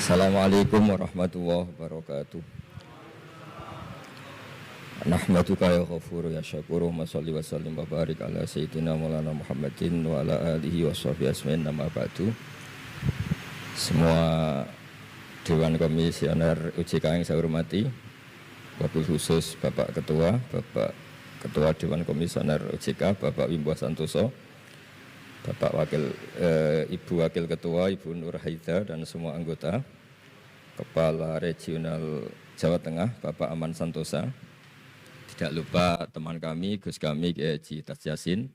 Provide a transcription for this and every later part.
Assalamualaikum warahmatullahi wabarakatuh. Nahmaduka ya ghafuru ya syakuru wa sholli wa sallim wa barik ala sayyidina maulana Muhammadin wa ala alihi wa sahbihi asmain nama ba'du. Semua Dewan Komisioner OJK yang saya hormati, wabil khusus Bapak Ketua Dewan Komisioner OJK, Bapak Wimbo Santoso, Bapak Ibu Wakil Ketua, Ibu Nur Haida, dan semua anggota, Kepala Regional Jawa Tengah, Bapak Aman Santosa. Tidak lupa teman kami, Gus kami, Kiai Haji Tas Yasin,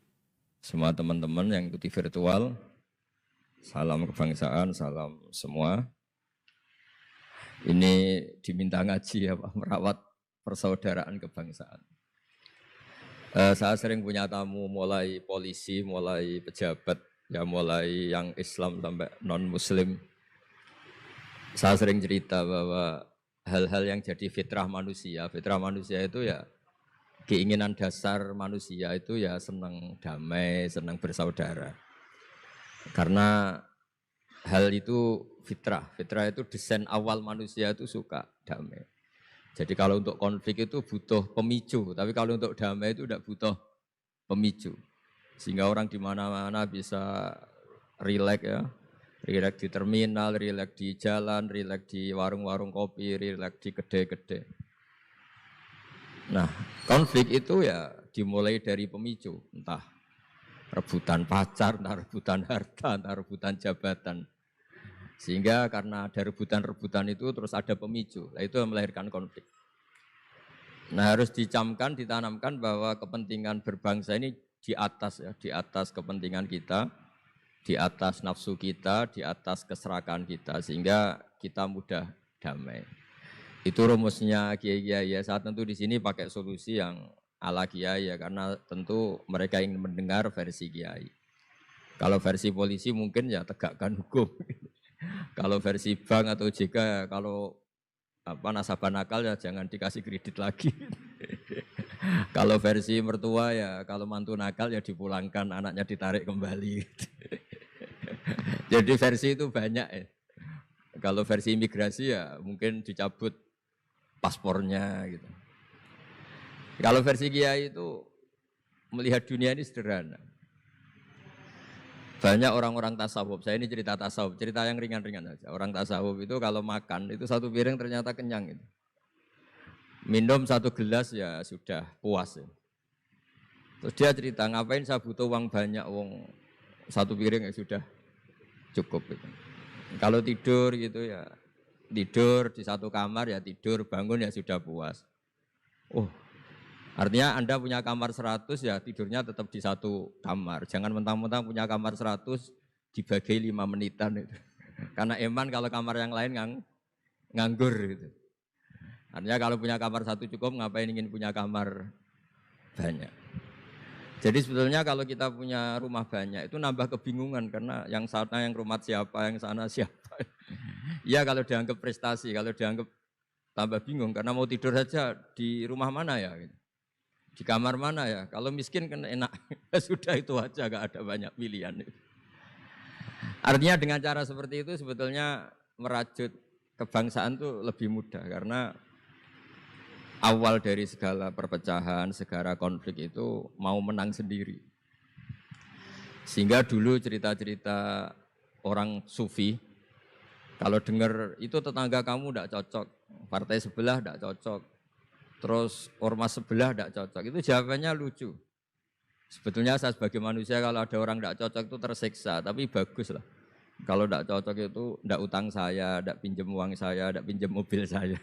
semua teman-teman yang ikuti virtual, salam kebangsaan, salam semua. Ini diminta ngaji ya Pak, merawat persaudaraan kebangsaan. Saya sering punya tamu mulai polisi, mulai pejabat, ya mulai yang Islam sampai non-Muslim. Saya sering cerita bahwa hal-hal yang jadi fitrah manusia itu ya keinginan dasar manusia itu ya senang damai, senang bersaudara. Karena hal itu fitrah itu desain awal manusia itu suka damai. Jadi kalau untuk konflik itu butuh pemicu, tapi kalau untuk damai itu tidak butuh pemicu. Sehingga orang di mana-mana bisa rileks ya, rileks di terminal, rileks di jalan, rileks di warung-warung kopi, rileks di kedai-kedai. Nah, konflik itu ya dimulai dari pemicu, entah rebutan pacar, entah rebutan harta, entah rebutan jabatan. Sehingga karena ada rebutan-rebutan itu terus ada pemicu, nah itu yang melahirkan konflik. Nah harus dicamkan, ditanamkan bahwa kepentingan berbangsa ini di atas kepentingan kita, di atas nafsu kita, di atas keserakahan kita, sehingga kita mudah damai. Itu rumusnya kiai-kiai ya. Saat tentu di sini pakai solusi yang ala kiai ya, karena tentu mereka ingin mendengar versi kiai. Kalau versi polisi mungkin ya tegakkan hukum. Kalau versi bank atau OJK, kalau nasabah nakal ya jangan dikasih kredit lagi. Kalau versi mertua ya, kalau mantu nakal ya dipulangkan, anaknya ditarik kembali. Jadi versi itu banyak ya. Kalau versi imigrasi ya mungkin dicabut paspornya gitu. Kalau versi kiai itu melihat dunia ini sederhana. Banyak orang-orang tasawuf, saya ini cerita tasawuf, cerita yang ringan-ringan saja. Orang tasawuf itu kalau makan, itu satu piring ternyata kenyang. Gitu. Minum satu gelas ya sudah puas. Ya. Terus dia cerita, ngapain saya butuh uang banyak, satu piring ya sudah cukup. Gitu. Kalau tidur gitu ya, tidur di satu kamar ya tidur, bangun ya sudah puas. Oh, artinya Anda punya kamar 100 ya tidurnya tetap di satu kamar. Jangan mentang-mentang punya kamar 100 dibagi 5 menitan itu. Karena eman kalau kamar yang lain nganggur gitu. Artinya kalau punya kamar 1 cukup, ngapain ingin punya kamar banyak. Jadi sebetulnya kalau kita punya rumah banyak itu nambah kebingungan karena yang sana yang rumah siapa, yang sana siapa. Ya kalau dianggap prestasi, kalau dianggap tambah bingung karena mau tidur saja di rumah mana ya gitu. Di kamar mana ya? Kalau miskin kan enak. Sudah itu aja, gak ada banyak pilihan. Artinya dengan cara seperti itu sebetulnya merajut kebangsaan itu lebih mudah. Karena awal dari segala perpecahan, segala konflik itu mau menang sendiri. Sehingga dulu cerita-cerita orang sufi, kalau dengar itu tetangga kamu tidak cocok, partai sebelah tidak cocok, terus ormas sebelah tidak cocok, itu jawabannya lucu. Sebetulnya saya sebagai manusia kalau ada orang tidak cocok itu tersiksa, tapi bagus lah. Kalau tidak cocok itu tidak utang saya, tidak pinjam uang saya, tidak pinjam mobil saya.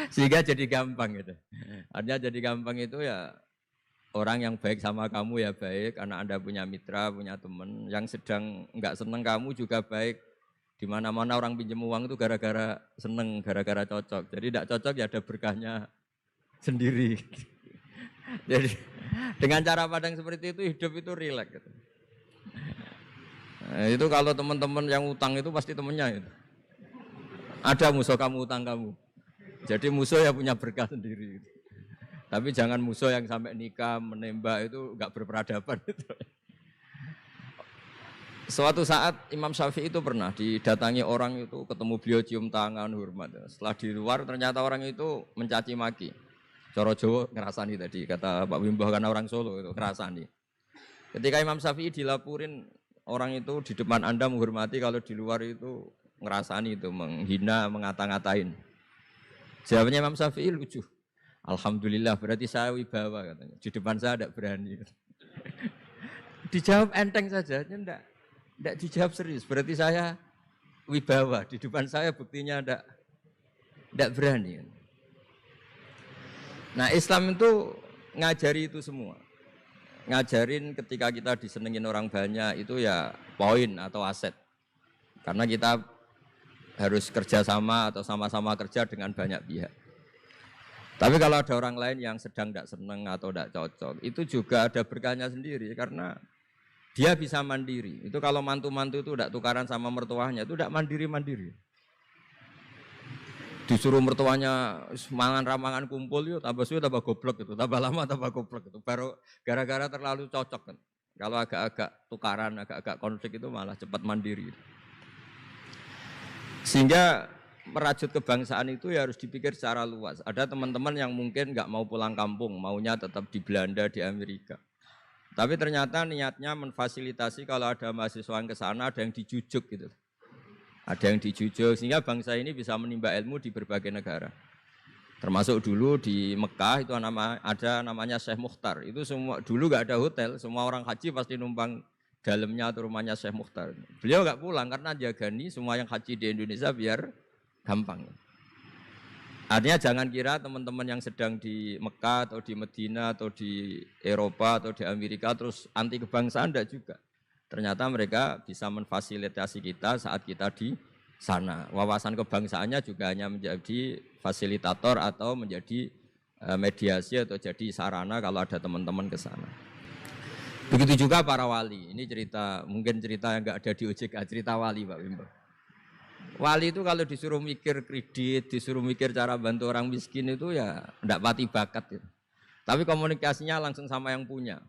Sehingga jadi gampang gitu. Artinya jadi gampang itu ya orang yang baik sama kamu ya baik, karena Anda punya mitra, punya teman. Yang sedang nggak seneng kamu juga baik. Di mana-mana orang pinjam uang itu gara-gara seneng, gara-gara cocok. Jadi tidak cocok ya ada berkahnya sendiri. Jadi dengan cara pandang seperti itu hidup itu rileks. Gitu. Nah, itu kalau teman-teman yang utang itu pasti temennya itu. Ada musuh kamu utang kamu. Jadi musuh ya punya berkah sendiri. Gitu. Tapi jangan musuh yang sampai nikah menembak itu nggak berperadaban. Gitu. Suatu saat Imam Syafi'i itu pernah didatangi orang itu, ketemu beliau cium tangan hormat. Setelah di luar ternyata orang itu mencaci maki. Coro Jawa ngerasani tadi kata Pak Wimbo karena orang Solo itu ngerasani. Ketika Imam Syafi'i dilaporin orang itu di depan Anda menghormati, kalau di luar itu ngerasani itu menghina, mengata-ngatain. Jawabnya Imam Syafi'i lucu. Alhamdulillah berarti saya wibawa katanya. Di depan saya tidak berani. Dijawab enteng saja, enggak dijawab serius. Berarti saya wibawa, di depan saya buktinya enggak berani. Nah, Islam itu ngajari itu semua. Ngajarin ketika kita disenengin orang banyak itu ya poin atau aset. Karena kita harus kerjasama atau sama-sama kerja dengan banyak pihak. Tapi kalau ada orang lain yang sedang tidak senang atau tidak cocok, itu juga ada berkahnya sendiri karena dia bisa mandiri. Itu kalau mantu-mantu itu tidak tukaran sama mertuanya, itu tidak mandiri-mandiri. Disuruh mertuanya mangan ramangan kumpul yuk, tambah suwe tambah goblok itu, tambah lama tambah goblok itu. Baru gara-gara terlalu cocok kan. Kalau agak-agak tukaran, agak-agak konflik itu malah cepat mandiri. Sehingga merajut kebangsaan itu ya harus dipikir secara luas. Ada teman-teman yang mungkin nggak mau pulang kampung, maunya tetap di Belanda, di Amerika. Tapi ternyata niatnya memfasilitasi kalau ada mahasiswa yang ke sana, ada yang dijujuk gitu. Ada yang dijujuk sehingga bangsa ini bisa menimba ilmu di berbagai negara. Termasuk dulu di Mekah itu ada namanya Syekh Mukhtar. Itu semua dulu nggak ada hotel, semua orang haji pasti numpang dalamnya atau rumahnya Syekh Mukhtar. Beliau nggak pulang karena jagani semua yang haji di Indonesia biar gampang. Artinya jangan kira teman-teman yang sedang di Mekah atau di Medina atau di Eropa atau di Amerika terus anti kebangsaan, enggak juga. Ternyata mereka bisa memfasilitasi kita saat kita di sana. Wawasan kebangsaannya juga hanya menjadi fasilitator atau menjadi mediasi atau jadi sarana kalau ada teman-teman ke sana. Begitu juga para wali. Ini cerita, mungkin cerita yang enggak ada di OJK, cerita wali Pak Wimbo. Wali itu kalau disuruh mikir kredit, disuruh mikir cara bantu orang miskin itu ya enggak pati bakat gitu. Tapi komunikasinya langsung sama yang punya.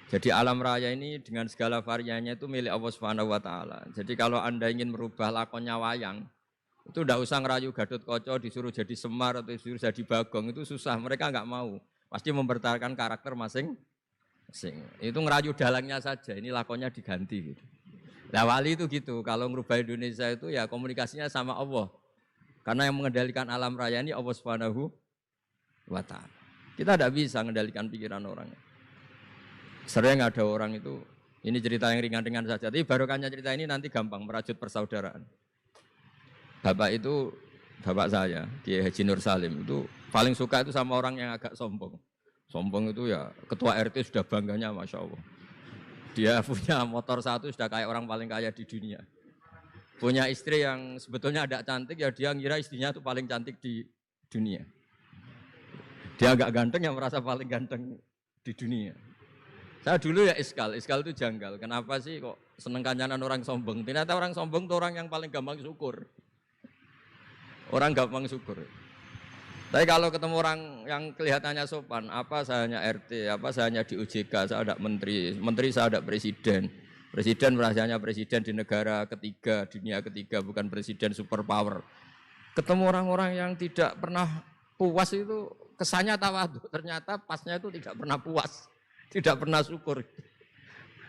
Jadi alam raya ini dengan segala variannya itu milik Allah Subhanahu wa taala. Jadi kalau Anda ingin merubah lakonnya wayang, itu enggak usah ngerayu Gatot Kaca disuruh jadi Semar atau disuruh jadi Bagong, itu susah, mereka enggak mau. Pasti mempertahankan karakter masing-masing. Itu ngerayu dalangnya saja, ini lakonnya diganti gitu. Nah, wali itu gitu, kalau merubah Indonesia itu ya komunikasinya sama Allah. Karena yang mengendalikan alam raya ini Allah Subhanahu wa taala. Kita tidak bisa mengendalikan pikiran orang. Sering ada orang itu, ini cerita yang ringan-ringan saja, tapi barokahnya cerita ini nanti gampang merajut persaudaraan. Bapak itu, bapak saya, Kiai Haji Nur Salim, itu paling suka itu sama orang yang agak sombong. Sombong itu ya, ketua RT sudah bangganya Masya Allah. Dia punya motor satu sudah kayak orang paling kaya di dunia. Punya istri yang sebetulnya ada cantik, ya dia ngira istrinya itu paling cantik di dunia. Dia agak ganteng yang merasa paling ganteng di dunia. Saya dulu ya iskal itu janggal. Kenapa sih kok seneng kancanan orang sombong? Ternyata orang sombong itu orang yang paling gampang syukur. Orang gampang syukur. Tapi kalau ketemu orang yang kelihatannya sopan, apa saya hanya RT, apa saya hanya di OJK, saya ada menteri saya ada presiden. Presiden merasanya presiden di negara ketiga, dunia ketiga, bukan presiden superpower. Ketemu orang-orang yang tidak pernah puas itu kesannya tawadhu, ternyata pasnya itu tidak pernah puas. Tidak pernah syukur.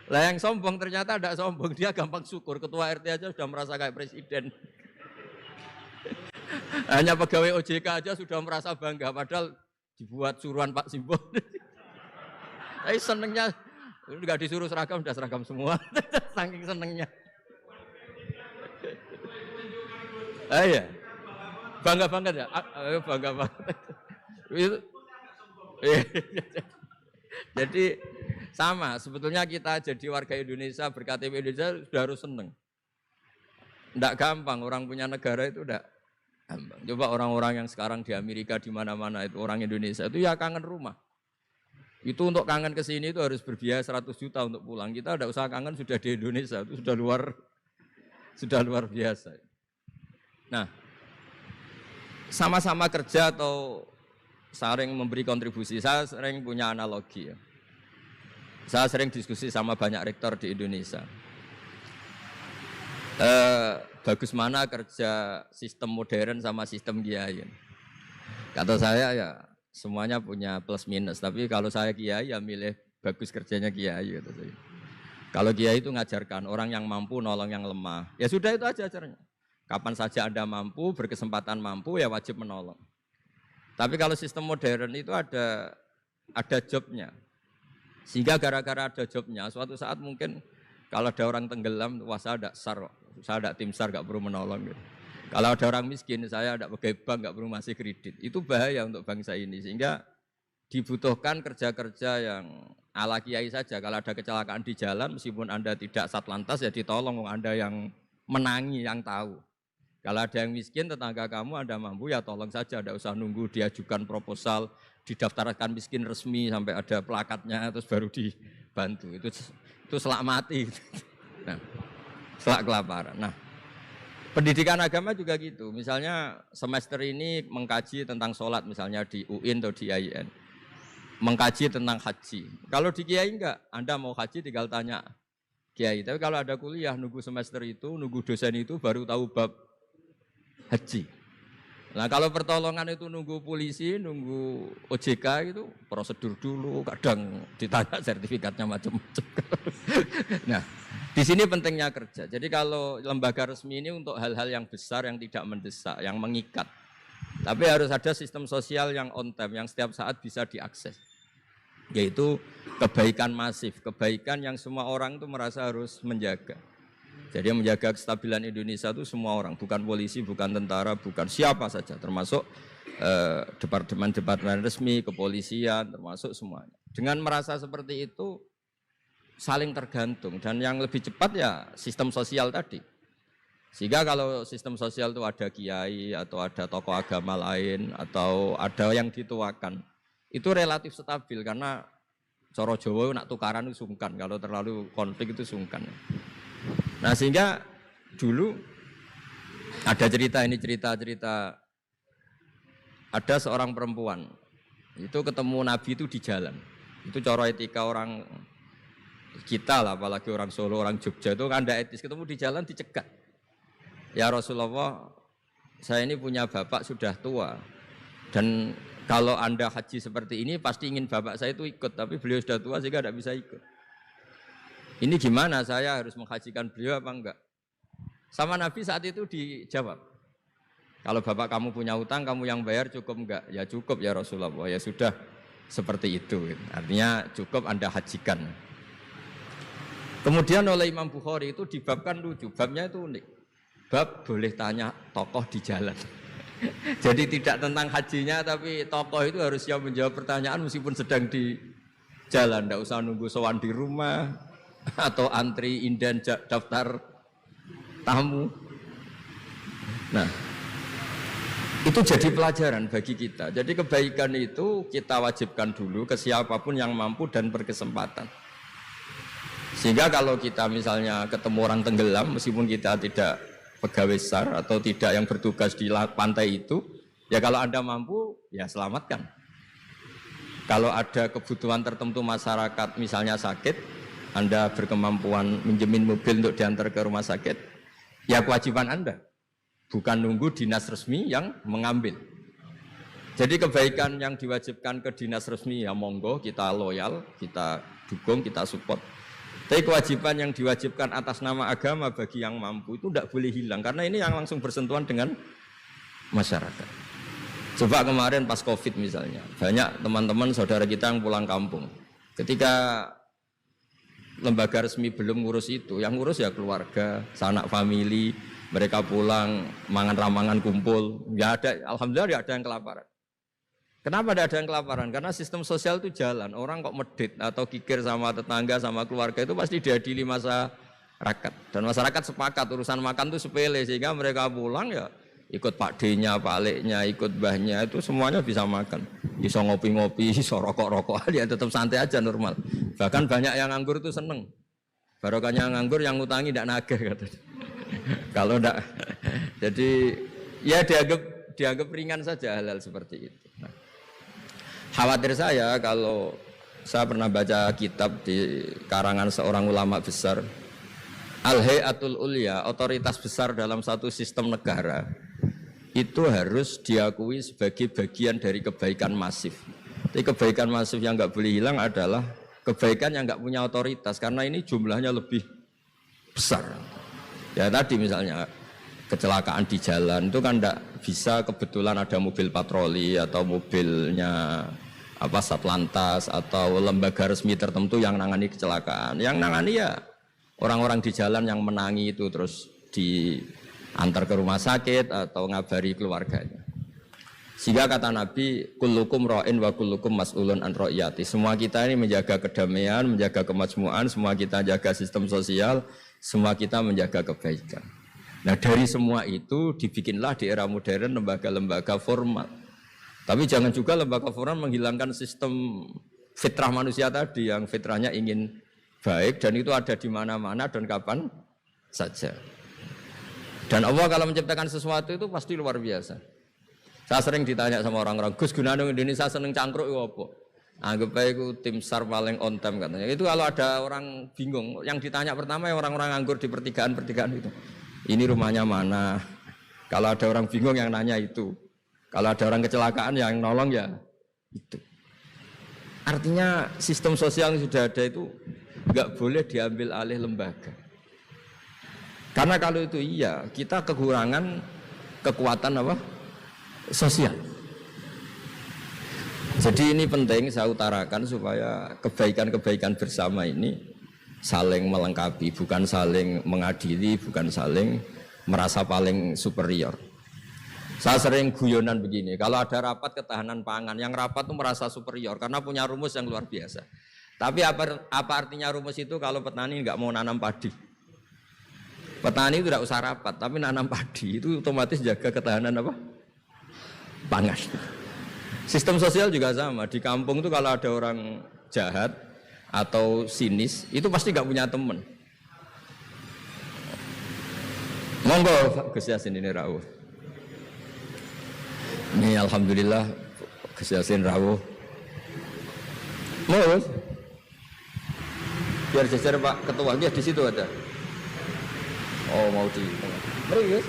Lah yang sombong ternyata tidak sombong, dia gampang syukur. Ketua RT aja sudah merasa kayak presiden. Hanya pegawai OJK aja sudah merasa bangga, padahal dibuat suruhan Pak Simbo. Tapi senengnya, nggak disuruh seragam, udah seragam semua. Saking senengnya. Iya, bangga banget ya, bangga banget. Jadi sama, sebetulnya kita jadi warga Indonesia, berKTP Indonesia sudah harus seneng. Tidak gampang, orang punya negara itu tidak gampang. Coba orang-orang yang sekarang di Amerika, di mana-mana itu orang Indonesia itu ya kangen rumah. Itu untuk kangen ke sini itu harus berbiaya 100 juta untuk pulang. Kita tidak usah kangen, sudah di Indonesia, itu sudah luar biasa. Nah, sama-sama kerja atau saling memberi kontribusi. Saya sering punya analogi ya. Saya sering diskusi sama banyak rektor di Indonesia. bagus mana kerja sistem modern sama sistem kiai. Kata saya ya semuanya punya plus minus, tapi kalau saya kiai ya milih bagus kerjanya kiai gitu saya. Kalau kiai itu ngajarkan orang yang mampu nolong yang lemah. Ya sudah itu aja ajaranya. Kapan saja Anda mampu, berkesempatan mampu ya wajib menolong. Tapi kalau sistem modern itu ada jobnya. Sehingga gara-gara ada jobnya, suatu saat mungkin kalau ada orang tenggelam, wah saya ada SAR, saya ada tim SAR gak perlu menolong. Gitu. Kalau ada orang miskin, saya ada pegawai bank gak perlu ngasih kredit. Itu bahaya untuk bangsa ini. Sehingga dibutuhkan kerja-kerja yang ala kiai saja. Kalau ada kecelakaan di jalan, meskipun Anda tidak satlantas, ya ditolong Anda yang menangi, yang tahu. Kalau ada yang miskin, tetangga kamu Anda mampu, ya tolong saja. Tidak usah nunggu diajukan proposal, didaftarkan miskin resmi sampai ada plakatnya, terus baru dibantu. Itu selak mati. Nah, selak kelaparan. Nah, pendidikan agama juga gitu. Misalnya semester ini mengkaji tentang sholat, misalnya di UIN atau di IAIN. Mengkaji tentang haji. Kalau di kiai enggak, Anda mau haji tinggal tanya kiai. Tapi kalau ada kuliah, nunggu semester itu, nunggu dosen itu baru tahu bab haji. Nah kalau pertolongan itu nunggu polisi, nunggu OJK itu prosedur dulu, kadang ditanya sertifikatnya macam-macam. Nah di sini pentingnya kerja. Jadi kalau lembaga resmi ini untuk hal-hal yang besar, yang tidak mendesak, yang mengikat. Tapi harus ada sistem sosial yang on time, yang setiap saat bisa diakses. Yaitu kebaikan masif, kebaikan yang semua orang itu merasa harus menjaga. Jadi yang menjaga kestabilan Indonesia itu semua orang, bukan polisi, bukan tentara, bukan siapa saja, termasuk departemen-departemen resmi, kepolisian, termasuk semuanya. Dengan merasa seperti itu, saling tergantung, dan yang lebih cepat ya sistem sosial tadi. Sehingga kalau sistem sosial itu ada kiai, atau ada tokoh agama lain, atau ada yang dituakan, itu relatif stabil, karena coro Jawa nak tukaran itu sungkan, kalau terlalu konflik itu sungkan. Nah sehingga dulu ada cerita ada seorang perempuan itu ketemu Nabi itu di jalan. Itu cara etika orang kita lah, apalagi orang Solo, orang Jogja itu kan ada etis, ketemu di jalan dicegat. Ya Rasulullah, saya ini punya bapak sudah tua dan kalau Anda haji seperti ini pasti ingin bapak saya itu ikut, tapi beliau sudah tua sehingga tidak bisa ikut. Ini gimana, saya harus menghajikan beliau apa enggak? Sama Nabi saat itu dijawab, kalau bapak kamu punya utang, kamu yang bayar cukup enggak? Ya cukup ya Rasulullah, ya sudah seperti itu. Artinya cukup Anda hajikan. Kemudian oleh Imam Bukhari itu dibabkan lucu, babnya itu unik. Bab boleh tanya tokoh di jalan. Jadi tidak tentang hajinya, tapi tokoh itu harus siap menjawab pertanyaan meskipun sedang di jalan. Tidak usah nunggu sowan di rumah, atau antri inden daftar tamu. Nah, itu jadi pelajaran bagi kita. Jadi kebaikan itu kita wajibkan dulu ke siapapun yang mampu dan berkesempatan. Sehingga kalau kita misalnya ketemu orang tenggelam, meskipun kita tidak pegawai SAR atau tidak yang bertugas di pantai itu, ya kalau Anda mampu, ya selamatkan. Kalau ada kebutuhan tertentu masyarakat, misalnya sakit, Anda berkemampuan minjemin mobil untuk diantar ke rumah sakit, ya kewajiban Anda, bukan nunggu dinas resmi yang mengambil. Jadi kebaikan yang diwajibkan ke dinas resmi ya monggo, kita loyal, kita dukung, kita support. Tapi kewajiban yang diwajibkan atas nama agama bagi yang mampu itu tidak boleh hilang, karena ini yang langsung bersentuhan dengan masyarakat. Coba kemarin pas COVID misalnya, banyak teman-teman saudara kita yang pulang kampung. Ketika lembaga resmi belum ngurus itu, yang ngurus ya keluarga, sanak famili, mereka pulang, mangan ramangan kumpul, ya ada, alhamdulillah ada yang kelaparan. Kenapa ada yang kelaparan? Karena sistem sosial itu jalan, orang kok medit atau kikir sama tetangga, sama keluarga itu pasti diadili masyarakat. Dan masyarakat sepakat urusan makan itu sepele, sehingga mereka pulang ya ikut Pak D-nya, Pak Lek-nya, ikut Mbahnya, itu semuanya bisa makan. Bisa ngopi-ngopi, bisa rokok-rokok, ya tetap santai aja normal. Bahkan banyak yang nganggur itu seneng. Barokahnya nganggur yang ngutangi tidak nagih katanya. Kalau tidak, jadi ya dianggap ringan saja hal-hal seperti itu. Nah, khawatir saya kalau saya pernah baca kitab di karangan seorang ulama besar, Al-Hayatul Ulya, otoritas besar dalam satu sistem negara, itu harus diakui sebagai bagian dari kebaikan masif. Tapi kebaikan masif yang nggak boleh hilang adalah kebaikan yang nggak punya otoritas, karena ini jumlahnya lebih besar. Ya tadi misalnya kecelakaan di jalan itu kan tidak bisa kebetulan ada mobil patroli atau mobilnya Satlantas atau lembaga resmi tertentu yang nangani kecelakaan. Yang nangani ya orang-orang di jalan yang menangi itu terus diantar ke rumah sakit atau ngabari keluarganya. Sehingga kata Nabi, kullukum ra'in wa kullukum mas'ulun an ra'iyati. Semua kita ini menjaga kedamaian, menjaga kemajmuan, semua kita jaga sistem sosial, semua kita menjaga kebaikan. Nah dari semua itu dibikinlah di era modern lembaga-lembaga formal. Tapi jangan juga lembaga formal menghilangkan sistem fitrah manusia tadi yang fitrahnya ingin baik dan itu ada di mana-mana dan kapan saja. Dan Allah kalau menciptakan sesuatu itu pasti luar biasa. Saya sering ditanya sama orang-orang, Gus gunane Indonesia seneng cangkruk itu apa? Anggap aja itu tim SAR paling on time katanya. Itu kalau ada orang bingung, yang ditanya pertama yang orang-orang nganggur di pertigaan-pertigaan itu. Ini rumahnya mana? Kalau ada orang bingung yang nanya itu. Kalau ada orang kecelakaan yang nolong ya itu. Artinya sistem sosial yang sudah ada itu nggak boleh diambil alih lembaga. Karena kalau itu iya, kita kekurangan kekuatan apa? Sosial. Jadi ini penting saya utarakan supaya kebaikan-kebaikan bersama ini saling melengkapi, bukan saling mengadili, bukan saling merasa paling superior. Saya sering guyonan begini, kalau ada rapat ketahanan pangan, yang rapat itu merasa superior karena punya rumus yang luar biasa. Tapi apa artinya rumus itu kalau petani nggak mau nanam padi? Petani itu tidak usah rapat, tapi nanam padi itu otomatis jaga ketahanan apa? Pangan. Sistem sosial juga sama. Di kampung itu kalau ada orang jahat atau sinis, itu pasti nggak punya teman. Monggo Gus Yasin ini rawuh. Ini alhamdulillah Gus Yasin rawuh. Mau biar geser Pak Ketua, biar di situ ada. Oh mau di tengah. Mari Gus.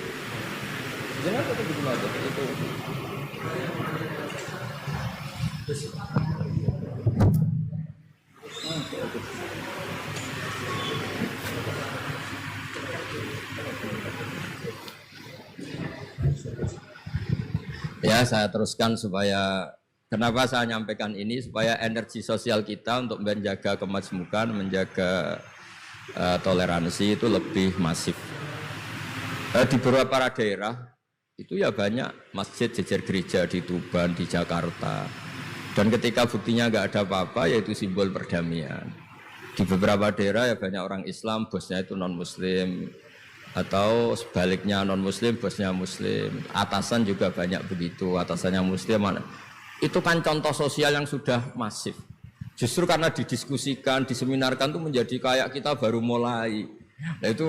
Jangan tetap di mana itu. Ya saya teruskan supaya kenapa saya nyampaikan ini supaya energi sosial kita untuk menjaga kemajmukan, menjaga toleransi itu lebih masif. Di beberapa daerah itu ya banyak masjid jejer gereja di Tuban, di Jakarta. Dan ketika buktinya nggak ada apa-apa yaitu simbol perdamaian. Di beberapa daerah ya banyak orang Islam, bosnya itu non-Muslim. Atau sebaliknya non-Muslim, bosnya Muslim. Atasan juga banyak begitu, atasannya Muslim. Itu kan contoh sosial yang sudah masif. Justru karena didiskusikan, diseminarkan itu menjadi kayak kita baru mulai. Nah itu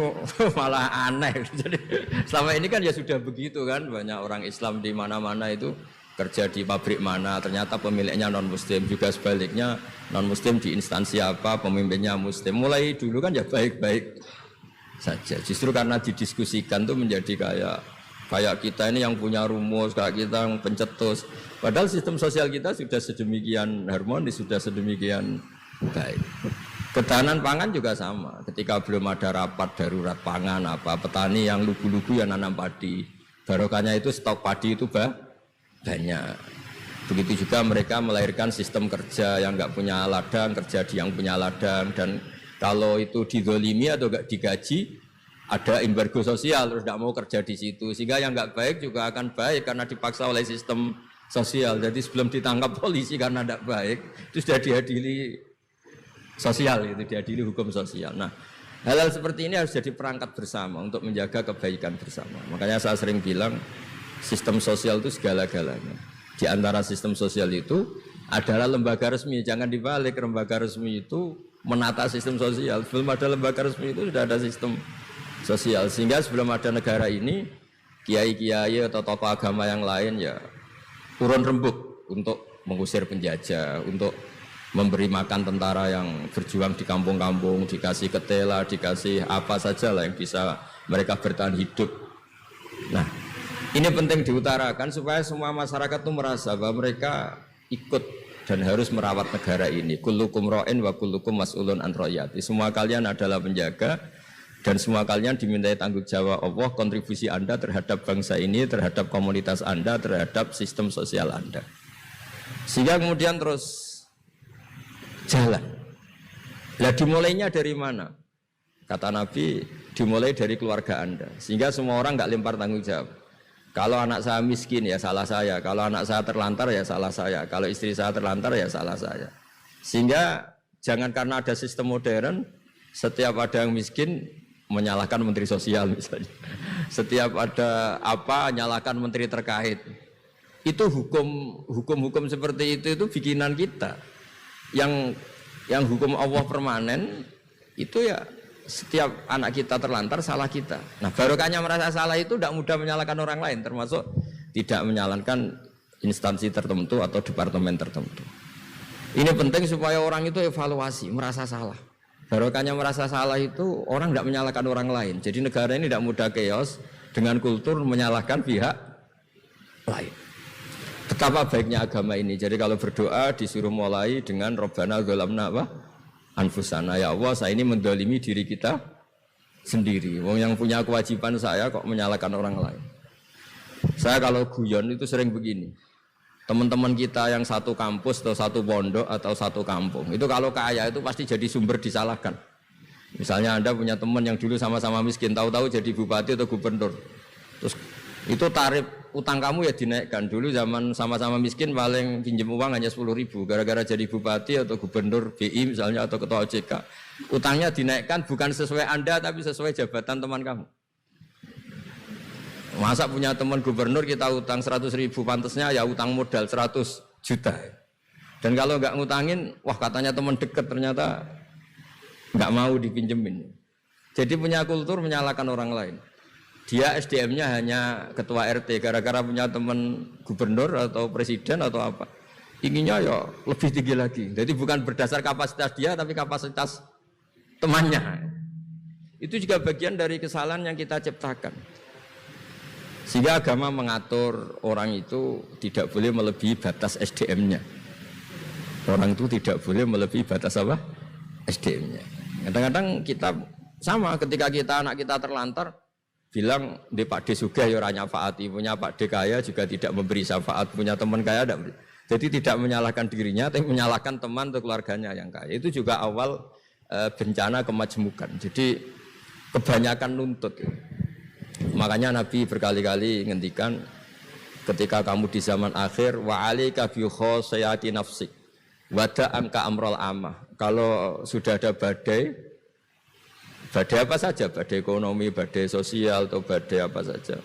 malah aneh. Jadi selama ini kan ya sudah begitu kan, banyak orang Islam di mana-mana itu kerja di pabrik mana, ternyata pemiliknya non-Muslim, juga sebaliknya non-Muslim di instansi apa, pemimpinnya Muslim. Mulai dulu kan ya baik-baik saja. Justru karena didiskusikan tuh menjadi kayak kita ini yang punya rumus, kayak kita yang pencetus. Padahal sistem sosial kita sudah sedemikian harmonis, sudah sedemikian baik. Ketahanan pangan juga sama. Ketika belum ada rapat darurat pangan apa, petani yang lugu-lugu yang nanam padi, barokahnya itu stok padi itu banyak. Begitu juga mereka melahirkan sistem kerja yang nggak punya ladang, kerja di yang punya ladang, dan kalau itu dizolimi atau nggak digaji, ada embargo sosial, terus nggak mau kerja di situ. Sehingga yang nggak baik juga akan baik karena dipaksa oleh sistem sosial. Jadi sebelum ditangkap polisi karena tidak baik, itu sudah diadili sosial, itu diadili hukum sosial. Nah, hal-hal seperti ini harus jadi perangkat bersama untuk menjaga kebaikan bersama. Makanya saya sering bilang sistem sosial itu segala-galanya. Di antara sistem sosial itu adalah lembaga resmi. Jangan dibalik, lembaga resmi itu menata sistem sosial. Sebelum ada lembaga resmi itu sudah ada sistem sosial. Sehingga sebelum ada negara ini, kiai-kiai atau tokoh agama yang lain ya turun rembuk untuk mengusir penjajah, untuk memberi makan tentara yang berjuang di kampung-kampung, dikasih ketela, dikasih apa saja lah yang bisa mereka bertahan hidup. Nah, ini penting diutarakan supaya semua masyarakat itu merasa bahwa mereka ikut dan harus merawat negara ini. Kullukum ra'in wa kullukum mas'ulun an ra'iyati. Semua kalian adalah penjaga dan semua kalian dimintai tanggung jawab Allah, kontribusi Anda terhadap bangsa ini, terhadap komunitas Anda, terhadap sistem sosial Anda. Sehingga kemudian terus jalan. Lah dimulainya dari mana? Kata Nabi, dimulai dari keluarga Anda. Sehingga semua orang nggak lempar tanggung jawab. Kalau anak saya miskin ya salah saya. Kalau anak saya terlantar ya salah saya. Kalau istri saya terlantar ya salah saya. Sehingga jangan karena ada sistem modern, setiap ada yang miskin menyalahkan menteri sosial misalnya. Setiap ada apa nyalahkan menteri terkait. Itu hukum seperti itu bikinan kita. Yang hukum Allah permanen itu ya setiap anak kita terlantar salah kita. Nah, barokahnya merasa salah itu tidak mudah menyalahkan orang lain, termasuk tidak menyalahkan instansi tertentu atau departemen tertentu. Ini penting supaya orang itu evaluasi, merasa salah. Barokahnya merasa salah itu orang tidak menyalahkan orang lain. Jadi negara ini tidak mudah chaos dengan kultur menyalahkan pihak lain. Betapa baiknya agama ini. Jadi kalau berdoa disuruh mulai dengan Rabbana dzalamna anfusana. Ya Allah, saya ini mendolimi diri kita sendiri. Wong yang punya kewajiban saya kok menyalahkan orang lain. Saya kalau guyon itu sering begini. Teman-teman kita yang satu kampus atau satu pondok atau satu kampung itu kalau kaya itu pasti jadi sumber disalahkan. Misalnya Anda punya teman yang dulu sama-sama miskin, tahu-tahu jadi bupati atau gubernur. Terus itu tarif utang kamu ya dinaikkan. Dulu zaman sama-sama miskin paling pinjam uang hanya 10.000. Gara-gara jadi bupati atau gubernur BI misalnya atau ketua OJK, utangnya dinaikkan bukan sesuai Anda tapi sesuai jabatan teman kamu. Masa punya teman gubernur kita utang 100.000, pantasnya ya utang modal 100 juta. Dan kalau nggak ngutangin, wah katanya teman dekat ternyata nggak mau dipinjemin. Jadi punya kultur menyalahkan orang lain. Dia SDM-nya hanya ketua RT gara-gara punya teman gubernur atau presiden atau apa. Inginnya ya lebih tinggi lagi. Jadi bukan berdasar kapasitas dia tapi kapasitas temannya. Itu juga bagian dari kesalahan yang kita ciptakan. Sehingga agama mengatur orang itu tidak boleh melebihi batas SDM-nya. Orang itu tidak boleh melebihi batas apa? SDM-nya. Kadang-kadang kita sama ketika anak kita terlantar bilang di Pak D sugih ya ora nyafaati, punya Pak D kaya juga tidak memberi syafaat, punya teman kaya tidak memberi. Jadi tidak menyalahkan dirinya tapi menyalahkan teman atau keluarganya yang kaya. Itu juga awal bencana kemajmukan. Jadi kebanyakan nuntut. Makanya Nabi berkali-kali ngendikan ketika kamu di zaman akhir wa alika bi khosayati nafsik wada amka amrol amah. Kalau sudah ada badai apa saja, badai ekonomi, badai sosial atau badai apa saja,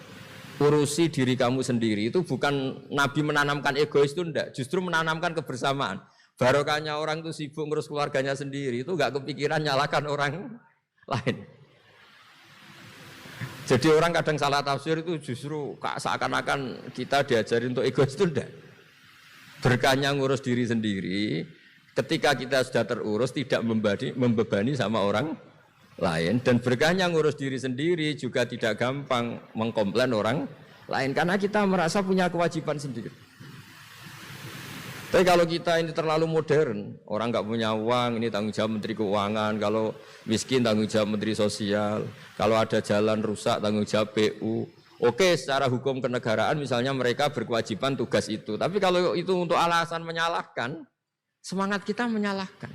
urusi diri kamu sendiri. Itu bukan Nabi menanamkan egois itu enggak, justru menanamkan kebersamaan. Barokahnya orang itu sibuk ngurus keluarganya sendiri itu enggak kepikiran nyalakan orang lain. Jadi orang kadang salah tafsir itu justru seakan-akan kita diajarin untuk egois itu enggak. Berkahnya ngurus diri sendiri, ketika kita sudah terurus tidak membebani sama orang lain. Dan berkahnya ngurus diri sendiri juga tidak gampang mengkomplain orang lain karena kita merasa punya kewajiban sendiri. Tapi kalau kita ini terlalu modern, orang nggak punya uang, ini tanggung jawab Menteri Keuangan. Kalau miskin tanggung jawab Menteri Sosial. Kalau ada jalan rusak tanggung jawab PU. Oke, secara hukum kenegaraan misalnya mereka berkewajiban tugas itu. Tapi kalau itu untuk alasan menyalahkan, semangat kita menyalahkan.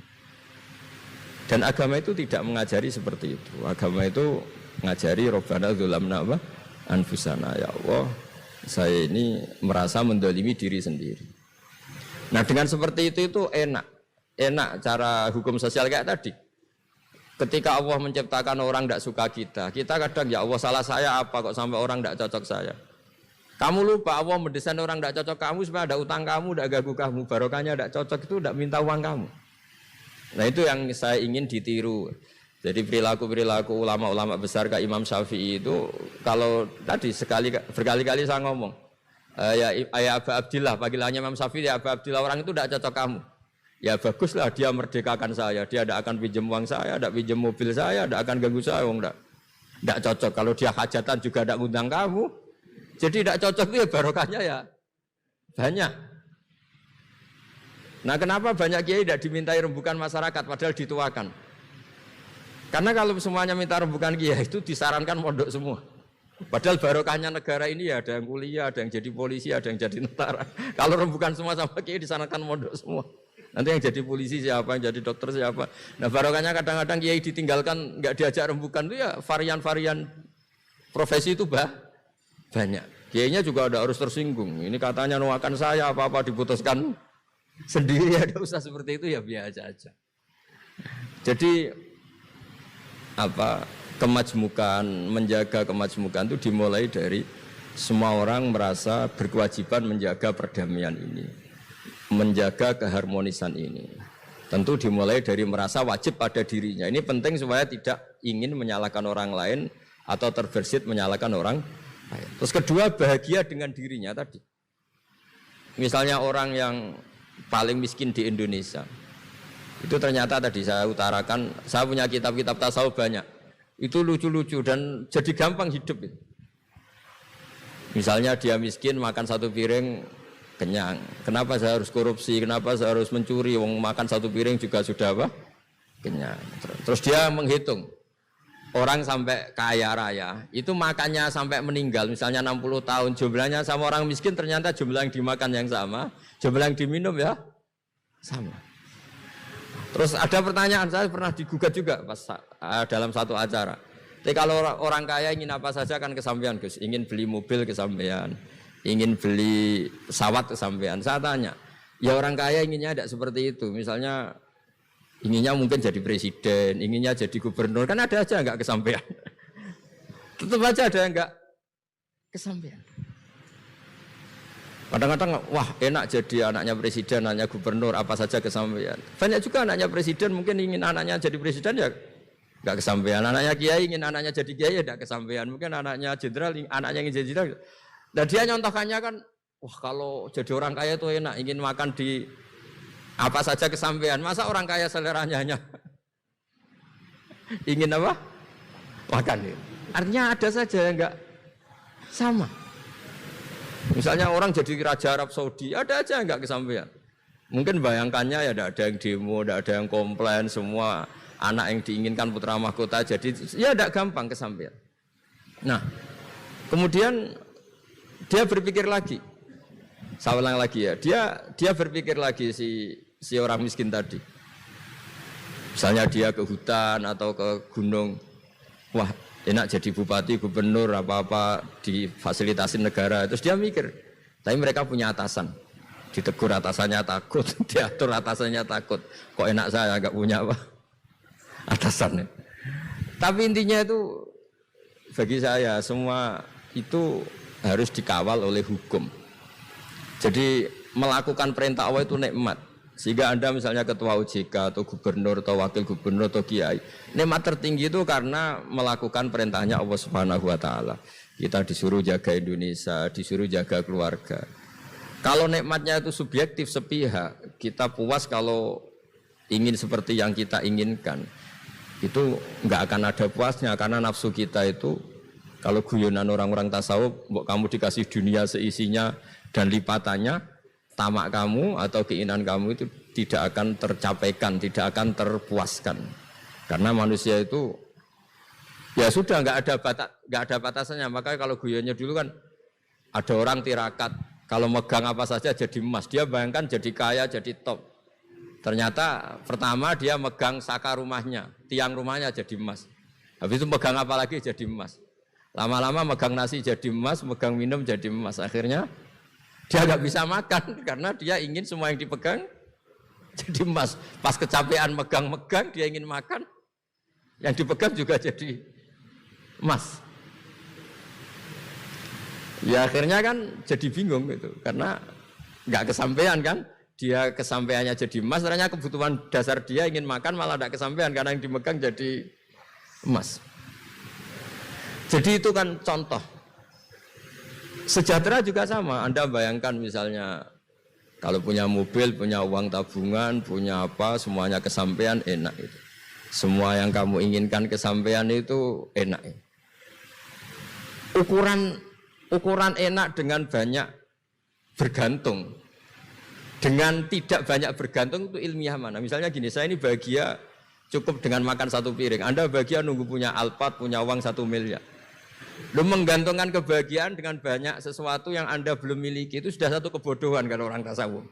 Dan agama itu tidak mengajari seperti itu. Agama itu mengajari Rabbana dzalamna anfusana. Ya Allah, saya ini merasa mendolimi diri sendiri. Nah dengan seperti itu enak cara hukum sosial kayak tadi. Ketika Allah menciptakan orang tidak suka kita kadang ya Allah salah saya apa kok sampai orang tidak cocok saya. Kamu lupa Allah mendesain orang tidak cocok kamu supaya ada utang kamu, tidak ganggu kamu. Barokahnya tidak cocok itu tidak minta uang kamu. Nah itu yang saya ingin ditiru. Jadi perilaku ulama-ulama besar kayak Imam Syafi'i itu kalau tadi berkali-kali saya ngomong. Ya Aba Abdillah, panggilannya Imam Syafi'i ya Aba Abdillah, orang itu tidak cocok kamu. Ya baguslah dia merdekakan saya, dia tidak akan pinjam uang saya, tidak pinjam mobil saya, tidak akan ganggu saya, tidak cocok. Kalau dia hajatan juga tidak ngundang kamu, jadi tidak cocok itu ya barokahnya ya banyak. Nah kenapa banyak kiai tidak dimintai rembukan masyarakat padahal dituakan? Karena kalau semuanya minta rembukan kiai itu disarankan mondok semua. Padahal barokahnya negara ini ya ada yang kuliah, ada yang jadi polisi, ada yang jadi tentara. Kalau rembukan semua sama kiai disarankan mondok semua. Nanti yang jadi polisi siapa, yang jadi dokter siapa. Nah barokahnya kadang-kadang kiai ditinggalkan, nggak diajak rembukan itu ya varian-varian profesi itu banyak. Kiainya juga ada harus tersinggung. Ini katanya nuakan saya, apa-apa diputuskan sendiri, ada usah seperti itu ya biasa aja. Jadi kemajmukan, menjaga kemajmukan itu dimulai dari semua orang merasa berkewajiban menjaga perdamaian ini, menjaga keharmonisan ini. Tentu dimulai dari merasa wajib pada dirinya. Ini penting supaya tidak ingin menyalahkan orang lain atau terbersit menyalahkan orang lain. Terus kedua, bahagia dengan dirinya tadi. Misalnya orang yang paling miskin di Indonesia, itu ternyata tadi saya utarakan, saya punya kitab-kitab tasawuf banyak. Itu lucu-lucu dan jadi gampang hidup itu. Misalnya dia miskin makan satu piring kenyang. Kenapa saya harus korupsi? Kenapa saya harus mencuri? Wong makan satu piring juga sudah kenyang. Terus dia menghitung orang sampai kaya raya itu makannya sampai meninggal, misalnya 60 tahun, jumlahnya sama orang miskin ternyata jumlah yang dimakan yang sama, jumlah yang diminum ya sama. Terus ada pertanyaan, saya pernah digugat juga pas dalam satu acara. Jadi kalau orang kaya ingin apa saja kan kesampaian Gus, ingin beli mobil kesampaian, ingin beli pesawat kesampaian. Saya tanya, ya orang kaya inginnya tidak seperti itu. Misalnya inginnya mungkin jadi presiden, inginnya jadi gubernur, kan ada aja enggak kesampaian. Tetap aja ada enggak kesampaian. Kadang-kadang, wah enak jadi anaknya presiden, anaknya gubernur, apa saja kesampaian. Banyak juga anaknya presiden mungkin ingin anaknya jadi presiden ya enggak kesampaian. Anaknya kiai ingin anaknya jadi kiai ya enggak kesampaian. Mungkin anaknya jenderal, anaknya ingin jadi jenderal. Dan dia nyontohkannya kan, wah kalau jadi orang kaya itu enak, ingin makan di apa saja kesampaian. Masa orang kaya seleranya hanya ingin apa? Makan. Artinya ada saja yang enggak sama. Misalnya orang jadi raja Arab Saudi, ada aja yang enggak kesampaian. Mungkin bayangkannya ya tidak ada yang demo, tidak ada yang komplain, semua anak yang diinginkan putra mahkota jadi ya tidak gampang kesampaian. Nah, kemudian dia berpikir lagi. Saya ulang lagi ya, dia berpikir lagi si orang miskin tadi. Misalnya dia ke hutan atau ke gunung, wah enak jadi bupati, gubernur, apa-apa difasilitasi negara. Terus dia mikir, tapi mereka punya atasan, ditegur atasannya takut, diatur atasannya takut. Kok enak saya nggak punya apa atasannya. Tapi intinya itu bagi saya semua itu harus dikawal oleh hukum. Jadi melakukan perintah Allah itu nikmat. Sehingga Anda misalnya ketua OJK atau gubernur atau wakil gubernur atau kiai, nikmat tertinggi itu karena melakukan perintahnya Allah Subhanahu wa taala. Kita disuruh jaga Indonesia, disuruh jaga keluarga. Kalau nikmatnya itu subjektif sepihak, kita puas kalau ingin seperti yang kita inginkan. Itu enggak akan ada puasnya karena nafsu kita itu kalau guyonan orang-orang tasawuf, kamu dikasih dunia seisinya dan lipatannya, tamak kamu atau keinginan kamu itu tidak akan tercapaikan, tidak akan terpuaskan. Karena manusia itu ya sudah nggak ada batasannya. Makanya kalau guyonnya dulu kan ada orang tirakat, kalau megang apa saja jadi emas. Dia bayangkan jadi kaya, jadi top. Ternyata pertama dia megang saka rumahnya, tiang rumahnya jadi emas. Habis itu megang apa lagi jadi emas. Lama-lama megang nasi jadi emas, megang minum jadi emas. Akhirnya dia nggak bisa makan karena dia ingin semua yang dipegang jadi emas. Pas kecapean megang-megang, dia ingin makan, yang dipegang juga jadi emas. Ya akhirnya kan jadi bingung gitu, karena nggak kesampaian kan. Dia kesampaiannya jadi emas, ternyata kebutuhan dasar dia ingin makan malah nggak kesampaian karena yang dimegang jadi emas. Jadi itu kan contoh. Sejahtera juga sama. Anda bayangkan misalnya Kalau punya mobil, punya uang tabungan, punya apa, semuanya kesampaian enak itu. Semua yang kamu inginkan kesampaian itu enak. Ukuran enak dengan banyak bergantung, dengan tidak banyak bergantung itu ilmiah mana? Misalnya gini, saya ini bahagia cukup dengan makan satu piring. Anda bahagia nunggu punya Alphard, punya uang 1 miliar. Lu menggantungkan kebahagiaan dengan banyak sesuatu yang Anda belum miliki itu sudah satu kebodohan kalau orang tasawuf.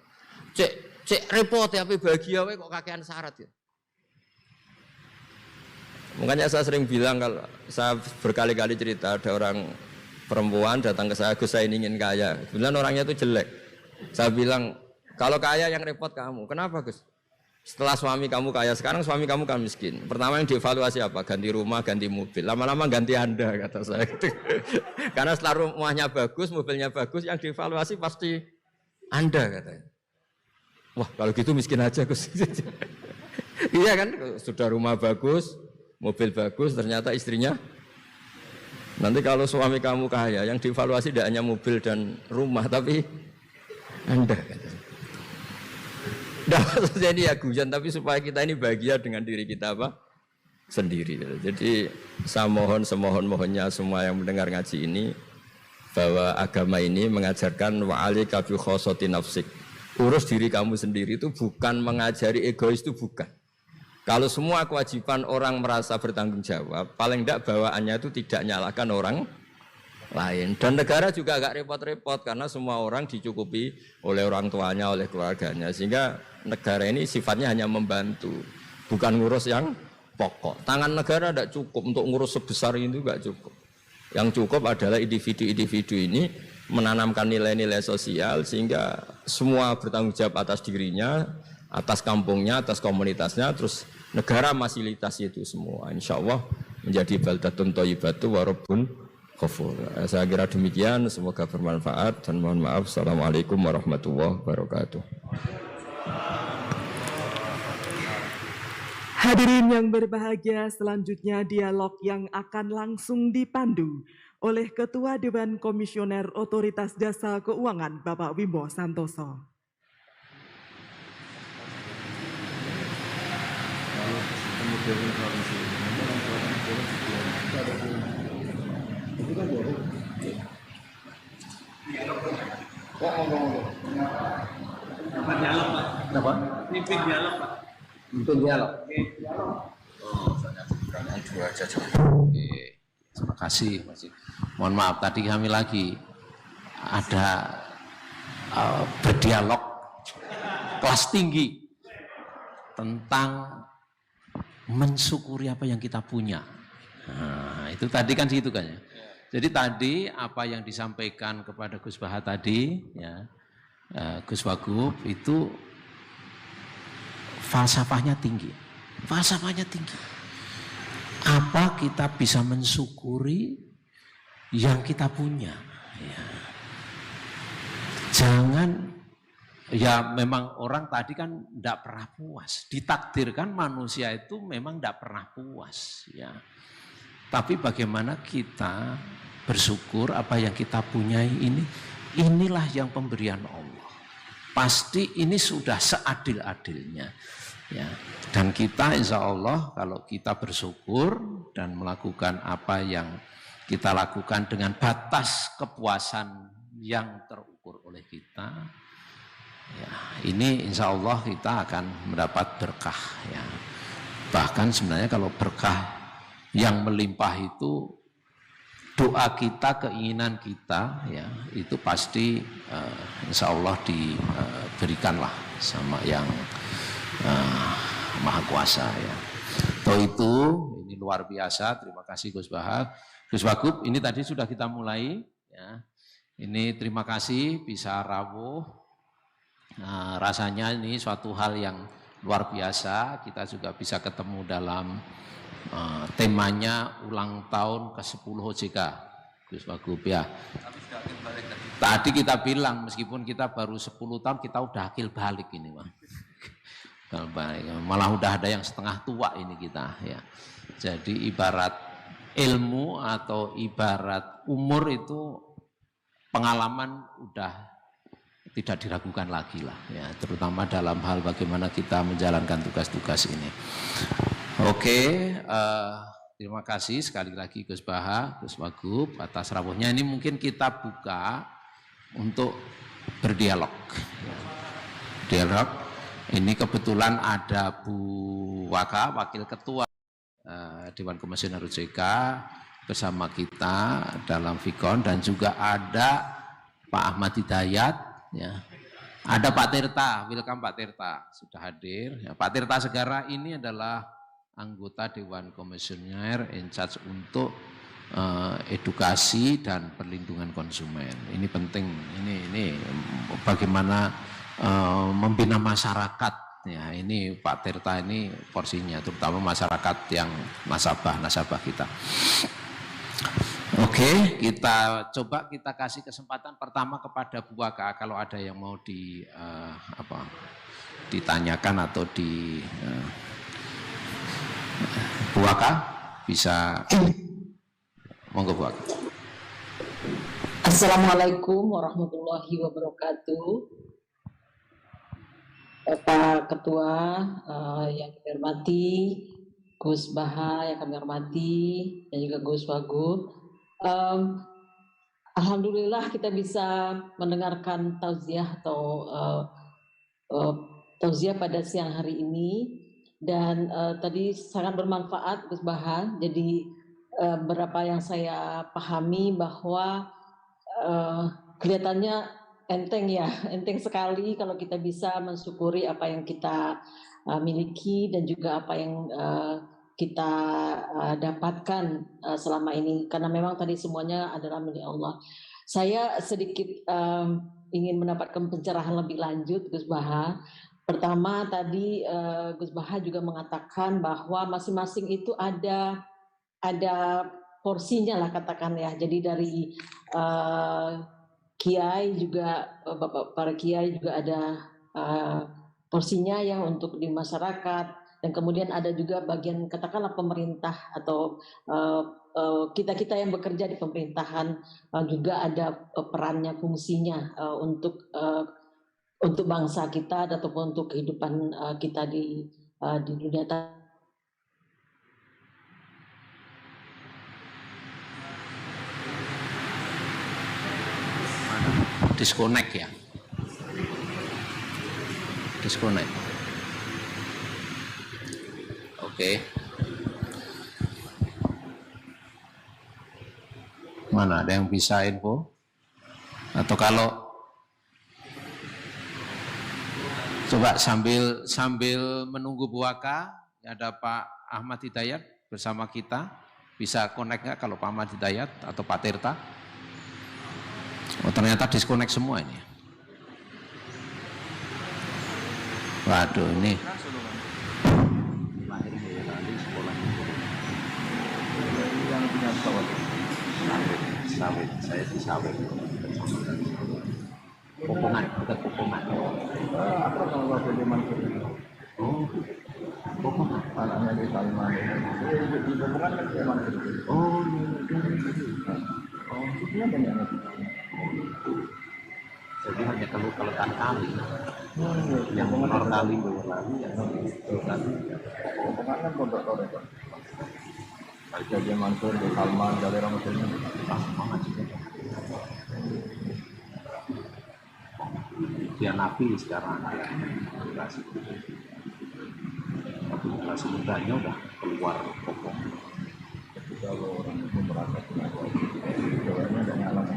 Cek repot ya, tapi bahagia kok kakean syarat ya. Makanya saya sering bilang, kalau saya berkali-kali cerita ada orang perempuan datang ke saya, Gus saya ingin kaya. Kebetulan orangnya itu jelek. Saya bilang, kalau kaya yang repot kamu. Kenapa Gus? Setelah suami kamu kaya, sekarang suami kamu kan miskin. Pertama yang dievaluasi apa? Ganti rumah, ganti mobil. Lama-lama ganti Anda, kata saya. Karena setelah rumahnya bagus, mobilnya bagus, yang dievaluasi pasti Anda, katanya. Wah, kalau gitu miskin aja Gus. Iya kan, sudah rumah bagus, mobil bagus, ternyata istrinya. Nanti kalau suami kamu kaya, yang dievaluasi tidak hanya mobil dan rumah, tapi Anda, katanya. Nah, maksudnya ini ya guyon, tapi supaya kita ini bahagia dengan diri kita apa? Sendiri. Jadi saya mohon semohon-mohonnya semua yang mendengar ngaji ini, bahwa agama ini mengajarkan wa'alika bi khossati nafsik. Urus diri kamu sendiri itu bukan mengajari egois, itu bukan. Kalau semua kewajiban orang merasa bertanggung jawab, paling tidak bawaannya itu tidak nyalahkan orang lain. Dan negara juga agak repot-repot karena semua orang dicukupi oleh orang tuanya, oleh keluarganya. Sehingga negara ini sifatnya hanya membantu, bukan ngurus yang pokok. Tangan negara tidak cukup untuk ngurus sebesar itu, tidak cukup. Yang cukup adalah individu-individu ini menanamkan nilai-nilai sosial sehingga semua bertanggung jawab atas dirinya, atas kampungnya, atas komunitasnya, terus negara fasilitasi itu semua. Insya Allah menjadi baldatun thayyibatu wa rabbun ghafur. Saya kira demikian, semoga bermanfaat dan mohon maaf. Assalamualaikum warahmatullahi wabarakatuh. Hadirin yang berbahagia, selanjutnya dialog yang akan langsung dipandu oleh Ketua Dewan Komisioner Otoritas Jasa Keuangan Bapak Wimbo Santoso. Kenapa? Mimpin dialog, Pak. Mimpin dialog. Oh, pertanyaan dua aja. Oke. Terima kasih. Mohon maaf tadi kami lagi ada berdialog kelas tinggi tentang mensyukuri apa yang kita punya. Nah, itu tadi kan gitu kan ya. Jadi tadi apa yang disampaikan kepada Gus Baha tadi, ya, Gus Wagub itu falsafahnya tinggi. Falsafahnya tinggi. Apa kita bisa mensyukuri yang kita punya? Ya. Jangan, ya memang orang tadi kan tidak pernah puas. Ditakdirkan manusia itu memang tidak pernah puas. Ya. Tapi bagaimana kita bersyukur apa yang kita punyai ini, inilah yang pemberian Allah. Pasti ini sudah seadil-adilnya. Ya. Dan kita insya Allah kalau kita bersyukur dan melakukan apa yang kita lakukan dengan batas kepuasan yang terukur oleh kita, ya, ini insya Allah kita akan mendapat berkah. Ya. Bahkan sebenarnya kalau berkah yang melimpah itu doa kita, keinginan kita, ya itu pasti insya Allah diberikanlah sama yang Maha Kuasa. Ya. Toh itu ini luar biasa. Terima kasih Gus Bahag, Gus Wagub. Ini tadi sudah kita mulai. Ya. Ini terima kasih bisa rawuh. Nah, rasanya ini suatu hal yang luar biasa. Kita juga bisa ketemu dalam temanya ulang tahun ke-10 OJK, Gus Wagub ya. Tadi kita bilang meskipun kita baru 10 tahun kita udah akil balik ini, Bang. Malah udah ada yang setengah tua ini kita ya. Jadi ibarat ilmu atau ibarat umur itu pengalaman udah tidak diragukan lagi lah, ya, terutama dalam hal bagaimana kita menjalankan tugas-tugas ini. Oke, terima kasih sekali lagi Gus Baha, Gus Wagub atas rawuhnya. Ini mungkin kita buka untuk berdialog. Dialog. Ini kebetulan ada Bu Waka, Wakil Ketua Dewan Komisioner OJK bersama kita dalam Vikon, dan juga ada Pak Ahmad Hidayat, ya. Ada Pak Tirta, welcome Pak Tirta sudah hadir. Ya, Pak Tirta Segara ini adalah anggota Dewan Komisioner in charge untuk edukasi dan perlindungan konsumen. Ini penting, ini bagaimana membina masyarakat, ya, ini Pak Tirta ini porsinya, terutama masyarakat yang nasabah kita. Oke, kita coba kita kasih kesempatan pertama kepada Bu Waka, kalau ada yang mau ditanyakan atau Bu Waka bisa, monggo Bu Waka. Assalamualaikum warahmatullahi wabarakatuh. Pak Ketua yang kami hormati, Gus Baha yang kami hormati, dan juga Gus Wagub. Alhamdulillah kita bisa mendengarkan tausiah atau tausiah pada siang hari ini, dan tadi sangat bermanfaat Gus Baha. Jadi berapa yang saya pahami bahwa kelihatannya enteng sekali kalau kita bisa mensyukuri apa yang kita miliki dan juga apa yang kita dapatkan selama ini, karena memang tadi semuanya adalah milik Allah. Saya sedikit ingin mendapatkan pencerahan lebih lanjut Gus Baha. Pertama tadi Gus Baha juga mengatakan bahwa masing-masing itu ada porsinya lah, katakan ya. Jadi dari Kiai juga, para Kiai juga ada porsinya ya untuk di masyarakat, dan kemudian ada juga bagian katakanlah pemerintah atau kita yang bekerja di pemerintahan juga ada perannya, fungsinya untuk bangsa kita ataupun untuk kehidupan kita di dunia. Disconnect ya, disconnect. Oke. Mana ada yang bisa info? Atau kalau coba sambil menunggu Bu Waka, ada Pak Ahmad Hidayat bersama kita, bisa connect nggak kalau Pak Ahmad Hidayat atau Pak Tirta? Oh, ternyata disconnect semua ini. Waduh, ini. Yang punya sawit, saya di sawit. Pokongan, bukan pokongan. Apa kalau jadi mantu? Oh, pokongan. Anaknya di Salman. Di pokongan kan dia mantu. Oh, Itu banyak. jadi hanya kalau kali yang menor kali lagi ya kali. Pokongan kan pondok tore kan. Jadi mantu di Salman dari orang sini. Dia nabi sekarang generasi mudanya udah keluar pokok. Kalau orang itu merasa jawabannya ada ngalang.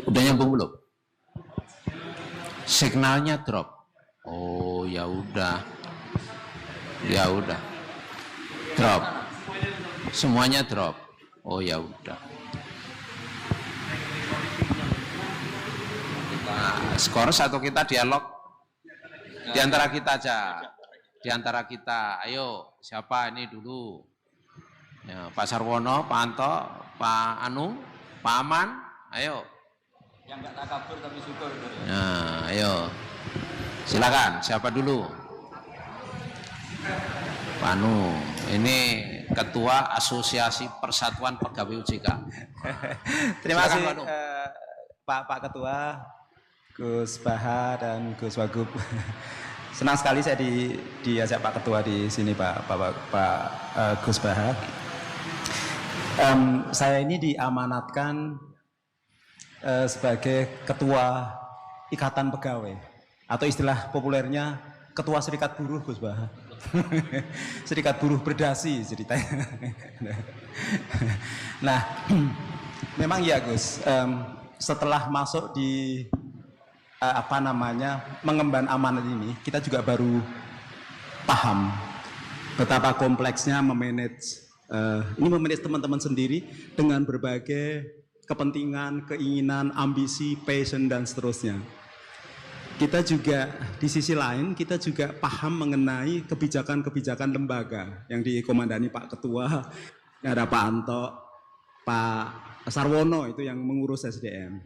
Udah nyambung belum? Signalnya drop. Oh ya udah, drop. Semuanya drop. Oh ya udah. Kita skors atau kita dialog di antara kita aja. Di antara kita, ayo siapa ini dulu? Ya, Pak Sarwono, Pak Anto, Pak Anu, Pak Aman, ayo. Yang nggak takabur tapi syukur. Nah, ayo. Silakan, siapa dulu? Pak Anu. Ini Ketua Asosiasi Persatuan Pegawai OJK. Terima kasih Silakan, Pak Ketua, Gus Baha dan Gus Wagub. Senang sekali saya diajak Pak Ketua di sini, Pak Gus Baha. Saya ini diamanatkan sebagai Ketua Ikatan Pegawai atau istilah populernya Ketua Serikat Buruh, Gus Baha. Serikat Buruh Berdasi ceritanya. Nah, memang ya Gus, setelah masuk di mengemban amanat ini, kita juga baru paham betapa kompleksnya memanage teman-teman sendiri dengan berbagai kepentingan, keinginan, ambisi, passion dan seterusnya. Kita juga di sisi lain kita juga paham mengenai kebijakan-kebijakan lembaga yang dikomandani Pak Ketua, ada Pak Anto, Pak Sarwono itu yang mengurus SDM.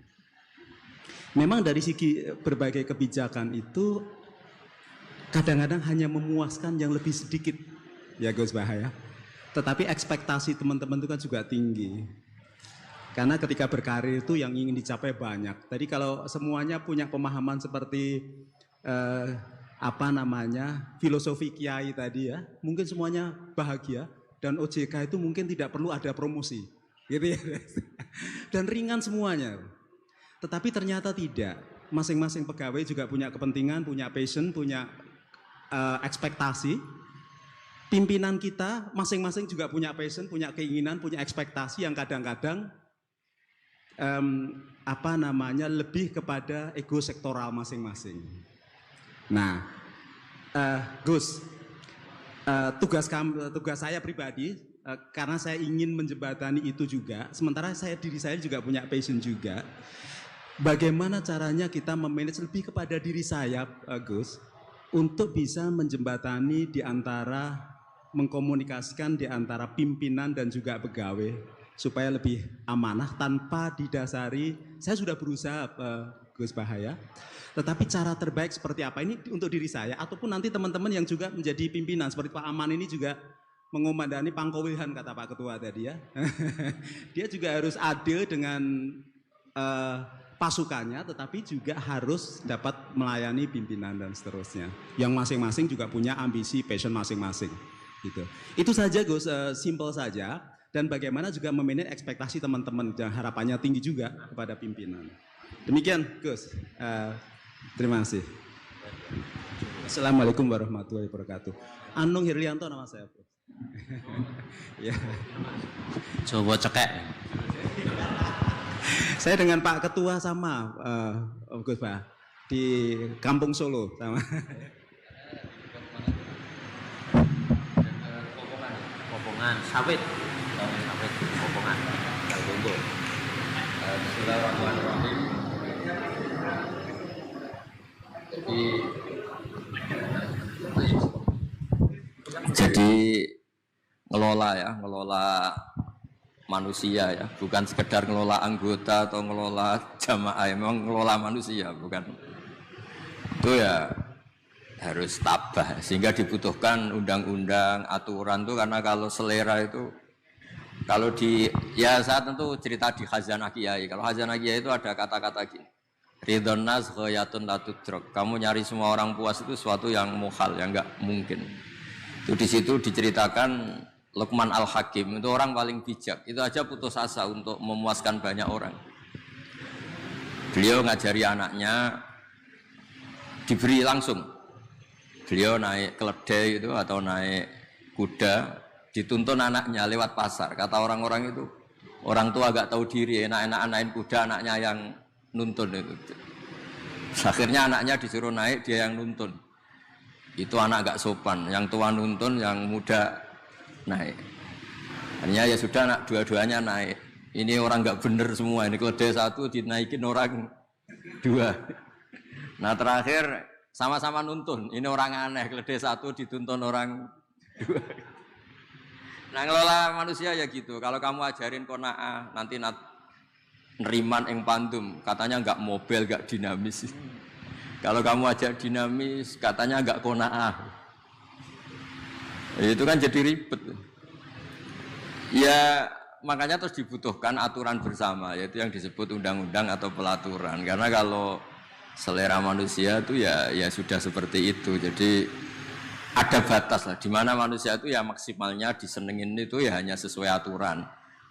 Memang dari segi berbagai kebijakan itu kadang-kadang hanya memuaskan yang lebih sedikit, ya Gus Bahaya. Tetapi ekspektasi teman-teman itu kan juga tinggi. Karena ketika berkarir itu yang ingin dicapai banyak. Tadi kalau semuanya punya pemahaman seperti filosofi kiai tadi ya, mungkin semuanya bahagia dan OJK itu mungkin tidak perlu ada promosi, gitu ya. Dan ringan semuanya. Tetapi ternyata tidak. Masing-masing pegawai juga punya kepentingan, punya passion, punya ekspektasi. Pimpinan kita masing-masing juga punya passion, punya keinginan, punya ekspektasi yang kadang-kadang lebih kepada ego sektoral masing-masing. Nah, Gus, tugas saya pribadi, karena saya ingin menjembatani itu juga, sementara diri saya juga punya passion juga. Bagaimana caranya kita memanage lebih kepada diri saya, Gus, untuk bisa menjembatani di antara, mengkomunikasikan di antara pimpinan dan juga pegawai, supaya lebih amanah tanpa didasari, saya sudah berusaha Gus Bahaya, tetapi cara terbaik seperti apa ini untuk diri saya ataupun nanti teman-teman yang juga menjadi pimpinan seperti Pak Aman ini juga mengomandani pangkowilhan kata Pak Ketua tadi ya. Dia juga harus adil dengan pasukannya tetapi juga harus dapat melayani pimpinan dan seterusnya. Yang masing-masing juga punya ambisi, passion masing-masing gitu. Itu saja Gus, simple saja. Dan bagaimana juga memanage ekspektasi teman-teman dan harapannya tinggi juga kepada pimpinan. Demikian Gus, terima kasih. Assalamualaikum warahmatullahi wabarakatuh. Anung Hirlianto nama saya. Ya. Coba cekek. Saya dengan Pak Ketua sama Gus Pak di Kampung Solo sama. Popongan sawit. Popongan Kalbongo. Bismillahirrahmanirrahim. Jadi ngelola manusia ya, bukan sekedar ngelola anggota atau ngelola jamaah, memang ngelola manusia, bukan. Itu ya harus tabah, sehingga dibutuhkan undang-undang, aturan tuh, karena kalau selera itu, kalau saya tentu cerita di Khazanah Kiai. Kalau Khazanah Kiai itu ada kata-kata gini, ridhon nas ghayatun la tudrak. Kamu nyari semua orang puas itu suatu yang muhal, yang enggak mungkin. Itu di situ diceritakan Luqman Al-Hakim, itu orang paling bijak. Itu aja putus asa untuk memuaskan banyak orang. Beliau ngajari anaknya, diberi langsung. Beliau naik keledai itu atau naik kuda, dituntun anaknya lewat pasar. Kata orang-orang itu, orang tua agak tahu diri, enak-enak naik kuda, anaknya yang nuntun itu. Akhirnya anaknya disuruh naik, dia yang nuntun. Itu anak agak sopan, yang tua nuntun, yang muda naik. Akhirnya ya sudah, anak dua-duanya naik. Ini orang nggak bener semua, ini keledai satu dinaikin orang dua. Nah terakhir sama-sama nuntun, ini orang aneh, keledai satu dituntun orang dua. Nah ngelola manusia ya gitu. Kalau kamu ajarin qanaah, nanti neriman ing pandum, katanya enggak mobil, enggak dinamis. Kalau kamu ajak dinamis, katanya enggak qanaah. Itu kan jadi ribet. Ya makanya terus dibutuhkan aturan bersama, yaitu yang disebut undang-undang atau pelaturan. Karena kalau selera manusia itu ya sudah seperti itu. Jadi ada batas lah, di mana manusia itu ya maksimalnya disenengin itu ya hanya sesuai aturan,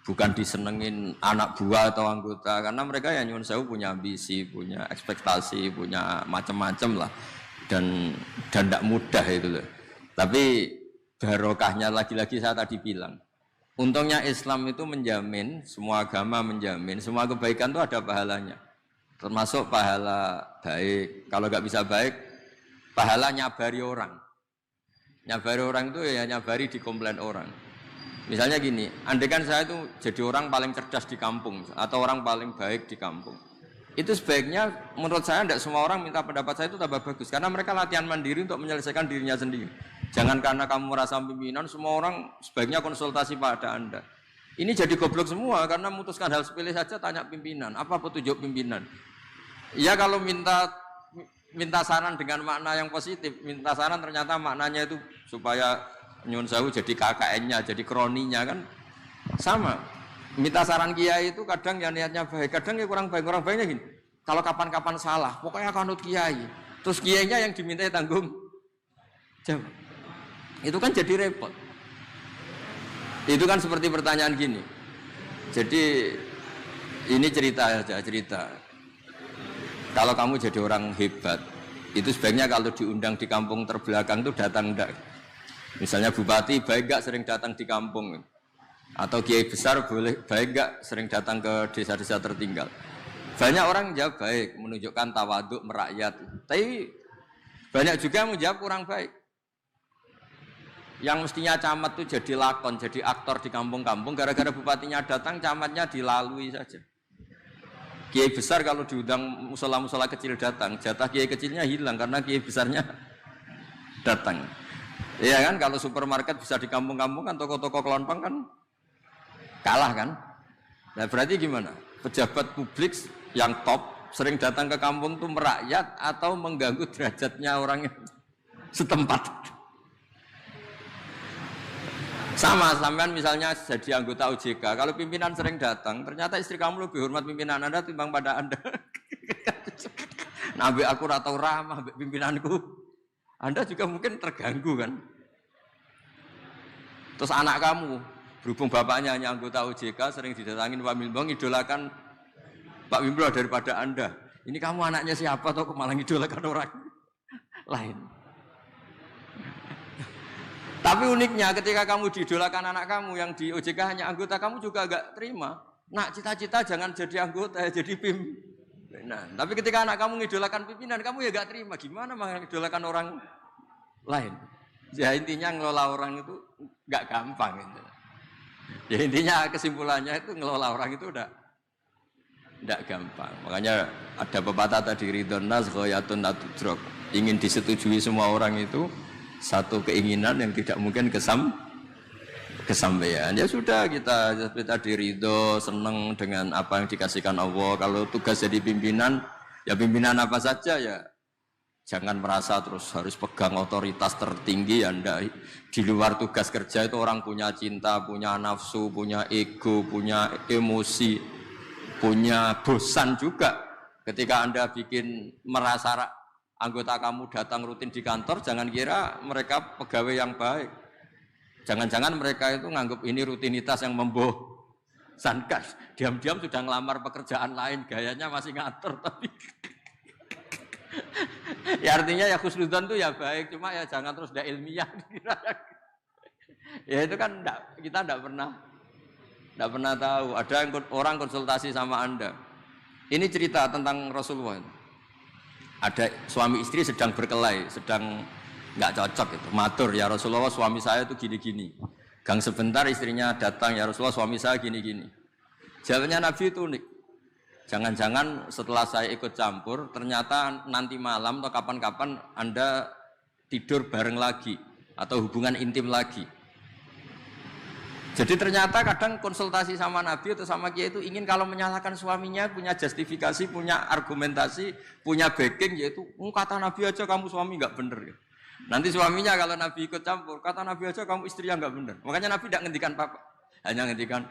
bukan disenengin anak buah atau anggota, karena mereka ya nyuwun sewu punya ambisi, punya ekspektasi, punya macam-macam lah, dan tidak mudah itu loh. Tapi barokahnya lagi-lagi saya tadi bilang, untungnya Islam itu menjamin, semua agama menjamin, semua kebaikan itu ada pahalanya, termasuk pahala baik. Kalau nggak bisa baik, pahala nyabari orang. Nyabari orang itu ya nyabari di komplain orang. Misalnya gini, andai kan saya itu jadi orang paling cerdas di kampung atau orang paling baik di kampung, itu sebaiknya menurut saya tidak semua orang minta pendapat saya itu tambah bagus, karena mereka latihan mandiri untuk menyelesaikan dirinya sendiri. Jangan karena kamu merasa pimpinan, semua orang sebaiknya konsultasi pada Anda. Ini jadi goblok semua, karena memutuskan hal sepele saja tanya pimpinan, apa petunjuk pimpinan. Ya kalau minta saran dengan makna yang positif, minta saran ternyata maknanya itu supaya nyun sewu jadi KKN-nya, jadi kroninya kan sama. Minta saran kiai itu kadang ya niatnya baik, kadang ya kurang baik. Kurang baiknya gini, kalau kapan-kapan salah, pokoknya kanut kiai. Terus kiainya yang diminta tanggung jawab. Itu kan jadi repot. Itu kan seperti pertanyaan gini. Jadi ini cerita aja, cerita. Kalau kamu jadi orang hebat, itu sebaiknya kalau diundang di kampung terbelakang itu datang enggak. Misalnya bupati baik enggak sering datang di kampung, atau kiai besar boleh baik enggak sering datang ke desa-desa tertinggal. Banyak orang jawab baik, menunjukkan tawaduk merakyat. Tapi banyak juga yang menjawab kurang baik. Yang mestinya camat itu jadi lakon, jadi aktor di kampung-kampung, gara-gara bupatinya datang, camatnya dilalui saja. Kiai besar kalau diundang musola-musola kecil datang, jatah kiai kecilnya hilang karena kiai besarnya datang. Iya kan, kalau supermarket bisa di kampung-kampung kan, toko-toko kelontong kan kalah kan. Nah berarti gimana? Pejabat publik yang top sering datang ke kampung itu merakyat atau mengganggu derajatnya orang yang setempat. Sama, sampean misalnya jadi anggota OJK, kalau pimpinan sering datang, ternyata istri kamu lebih hormat pimpinan Anda timbang pada Anda. Nah, aku ratau ramah pimpinanku. Anda juga mungkin terganggu kan. Terus anak kamu, berhubung bapaknya hanya anggota OJK, sering didatangin Pak Milbong, idolakan Pak Wimbro daripada Anda. Ini kamu anaknya siapa atau malah idolakan orang lain. Tapi uniknya ketika kamu diidolakan anak kamu yang di OJK hanya anggota, kamu juga agak terima. Nak cita-cita jangan jadi anggota, jadi pimpinan. Tapi ketika anak kamu ngidolakan pimpinan, kamu ya gak terima. Gimana mengidolakan orang lain? Ya intinya ngelola orang itu gak gampang. Gitu. Ya intinya kesimpulannya itu ngelola orang itu udah gak gampang. Makanya ada pepatah tadi, ridhon nas ghayatun la tudrak. Ingin disetujui semua orang itu satu keinginan yang tidak mungkin kesampaian. Ya sudah, kita seperti tadi ridho, senang dengan apa yang dikasihkan Allah. Kalau tugas jadi pimpinan, ya pimpinan apa saja ya. Jangan merasa terus harus pegang otoritas tertinggi. Anda di luar tugas kerja itu orang punya cinta, punya nafsu, punya ego, punya emosi, punya bosan juga. Ketika Anda bikin merasa anggota kamu datang rutin di kantor, jangan kira mereka pegawai yang baik. Jangan-jangan mereka itu nganggap ini rutinitas yang membosankan. Diam-diam sudah ngelamar pekerjaan lain, gayanya masih ngatur. Tapi ya artinya ya khusnudzon itu ya baik, cuma ya jangan terus tidak ilmiah. Ya itu kan kita tidak pernah tahu. Ada orang konsultasi sama Anda. Ini cerita tentang Rasulullah. Ada suami istri sedang berkelahi, sedang nggak cocok itu. Matur, ya Rasulullah suami saya itu gini-gini. Gang sebentar istrinya datang, ya Rasulullah suami saya gini-gini. Jawabnya Nabi itu unik. Jangan-jangan setelah saya ikut campur, ternyata nanti malam atau kapan-kapan Anda tidur bareng lagi atau hubungan intim lagi. Jadi ternyata kadang konsultasi sama Nabi atau sama Kiai itu ingin kalau menyalahkan suaminya punya justifikasi, punya argumentasi, punya backing, yaitu kata Nabi aja kamu suami nggak bener. Nanti suaminya kalau Nabi ikut campur, kata Nabi aja kamu istrinya nggak benar. Makanya Nabi tidak ngendikan apa, hanya ngendikan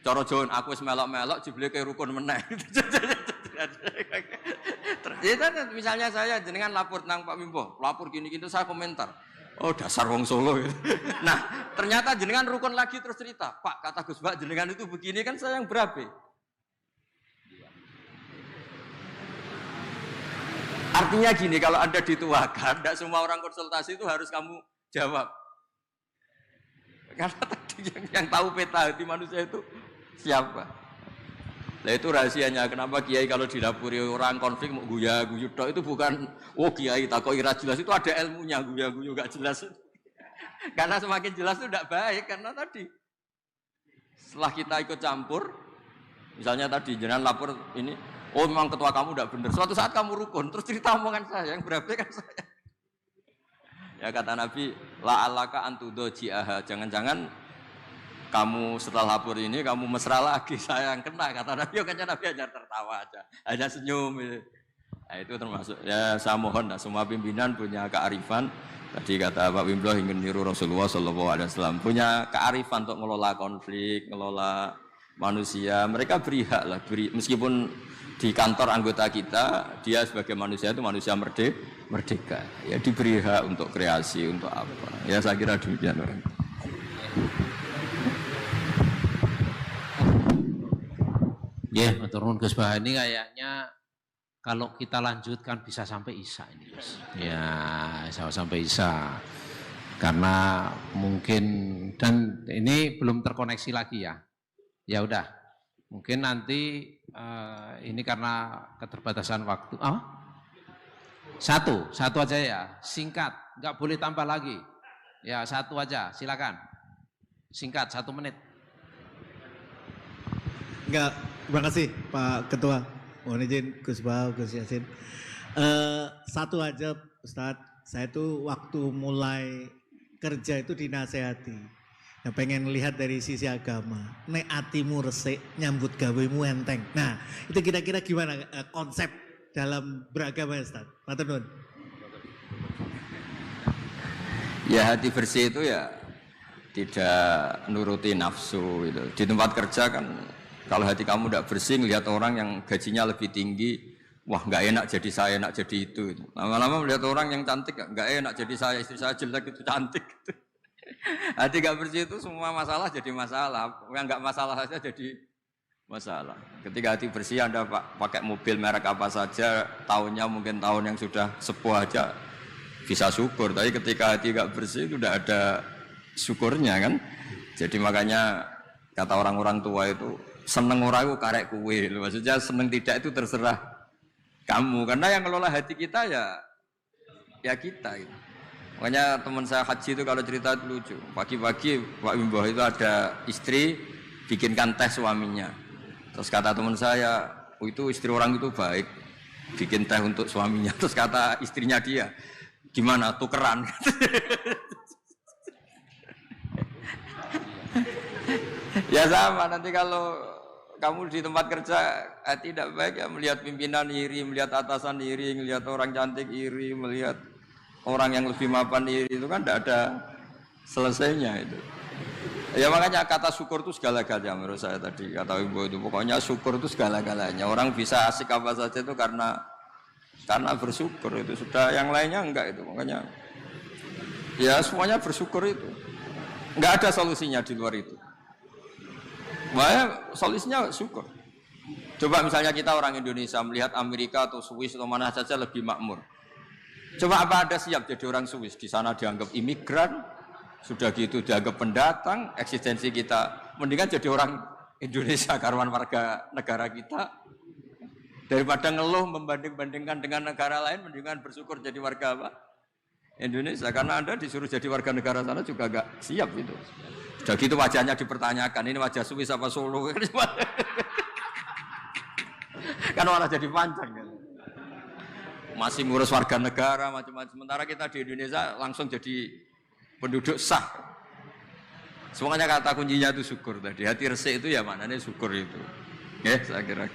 coro Jawa aku wis melok-melok jebule ke rukun meneh. Misalnya saya jenengan lapor nang Pak Wimbo, lapor gini-gini saya komentar. Oh dasar wong Solo. Nah ternyata jenengan rukun lagi terus cerita, Pak kata Gus Bak jenengan itu begini kan saya yang berabe. Artinya gini, kalau Anda dituakan, tidak semua orang konsultasi itu harus kamu jawab. Karena tadi yang tahu peta hati manusia itu siapa? Nah itu rahasianya, kenapa Kiai kalau dilapuri orang konflik mau guya-guyu itu bukan, oh Kiai takoi ira jelas, itu ada ilmunya, guya-guyu gak jelas. Karena semakin jelas itu tidak baik, karena tadi setelah kita ikut campur, misalnya tadi jenengan lapor ini, oh memang ketua kamu tidak benar. Suatu saat kamu rukun, terus cerita omongan saya, yang berapa kan saya. Ya kata Nabi, la'alaka antudo ji'aha. Jangan-jangan kamu setelah lapor ini, kamu mesra lagi, saya yang kena. Kata Nabi, kan Nabi hanya tertawa aja, hanya senyum. Nah, itu termasuk, ya saya mohon, semua pimpinan punya kearifan. Tadi kata Pak Wimbo ingin niru Rasulullah SAW, punya kearifan untuk ngelola konflik, ngelola manusia. Mereka beri hak lah, meskipun di kantor anggota kita, dia sebagai manusia itu manusia merdeka. Ya diberi hak untuk kreasi, untuk apa. Ya saya kira demikian. Ya, turun Gus Bah ini kayaknya kalau kita lanjutkan bisa sampai Isya ini Gus. Ya, sampai Isya. Karena mungkin, dan ini belum terkoneksi lagi ya. Ya udah, mungkin nanti ini karena keterbatasan waktu. Satu aja ya, singkat, nggak boleh tambah lagi. Ya satu aja, silakan. Singkat, 1 menit. Enggak, terima kasih Pak Ketua. Mohon izin Gus Bau, Gus Yasin. Satu aja Ustadz, saya tuh waktu mulai kerja itu dinasehati. Nah, pengen lihat dari sisi agama. Nek atimu resik, nyambut gawemu enteng. Nah, itu kira-kira gimana konsep dalam beragama Ustadz? Matur nuwun. Ya hati bersih itu ya tidak nuruti nafsu gitu. Di tempat kerja kan kalau hati kamu tidak bersih, melihat orang yang gajinya lebih tinggi, wah nggak enak jadi saya, enak jadi itu. Lama-lama melihat orang yang cantik, nggak enak jadi saya, istri saya jelek itu cantik. Gitu. Hati nggak bersih itu semua masalah jadi masalah, yang nggak masalah saja jadi masalah. Ketika hati bersih Anda pakai mobil merek apa saja, tahunnya mungkin tahun yang sudah sepuh aja bisa syukur. Tapi ketika hati nggak bersih itu tidak ada syukurnya kan. Jadi makanya kata orang-orang tua itu seneng orang itu karek kue, maksudnya seneng tidak itu terserah kamu. Karena yang ngelola hati kita ya kita. Gitu. Makanya teman saya haji itu kalau cerita itu lucu. Pagi-pagi Pak Wimbo itu ada istri bikinkan teh suaminya. Terus kata teman saya, oh, itu istri orang itu baik, bikin teh untuk suaminya. Terus kata istrinya dia, gimana tukeran? Ya sama, nanti kalau kamu di tempat kerja tidak baik ya melihat pimpinan iri, melihat atasan iri, melihat orang cantik iri, melihat orang yang lebih mapan iri, itu kan tidak ada selesainya itu. Ya makanya kata syukur itu segala-galanya menurut saya tadi kata Ibu itu, pokoknya syukur itu segala-galanya. Orang bisa asik apa saja itu karena bersyukur itu sudah, yang lainnya enggak itu. Makanya ya semuanya bersyukur itu. Enggak ada solusinya di luar itu. Makanya solusinya syukur. Coba misalnya kita orang Indonesia melihat Amerika atau Swiss atau mana saja lebih makmur. Coba apa Anda siap jadi orang Swiss? Di sana dianggap imigran, sudah gitu dianggap pendatang, eksistensi kita. Mendingan jadi orang Indonesia, karuan warga negara kita. Daripada ngeluh membanding-bandingkan dengan negara lain, mendingan bersyukur jadi warga apa? Indonesia. Karena Anda disuruh jadi warga negara sana juga gak siap itu. Sudah gitu wajahnya dipertanyakan, ini wajah Swiss apa Solo? Kan malah jadi panjang kan. Masih ngurus warga negara macam-macam. Sementara kita di Indonesia langsung jadi penduduk sah. Semuanya kata kuncinya itu syukur tadi. Hati resik itu ya maknanya syukur itu. Ya, saya kira.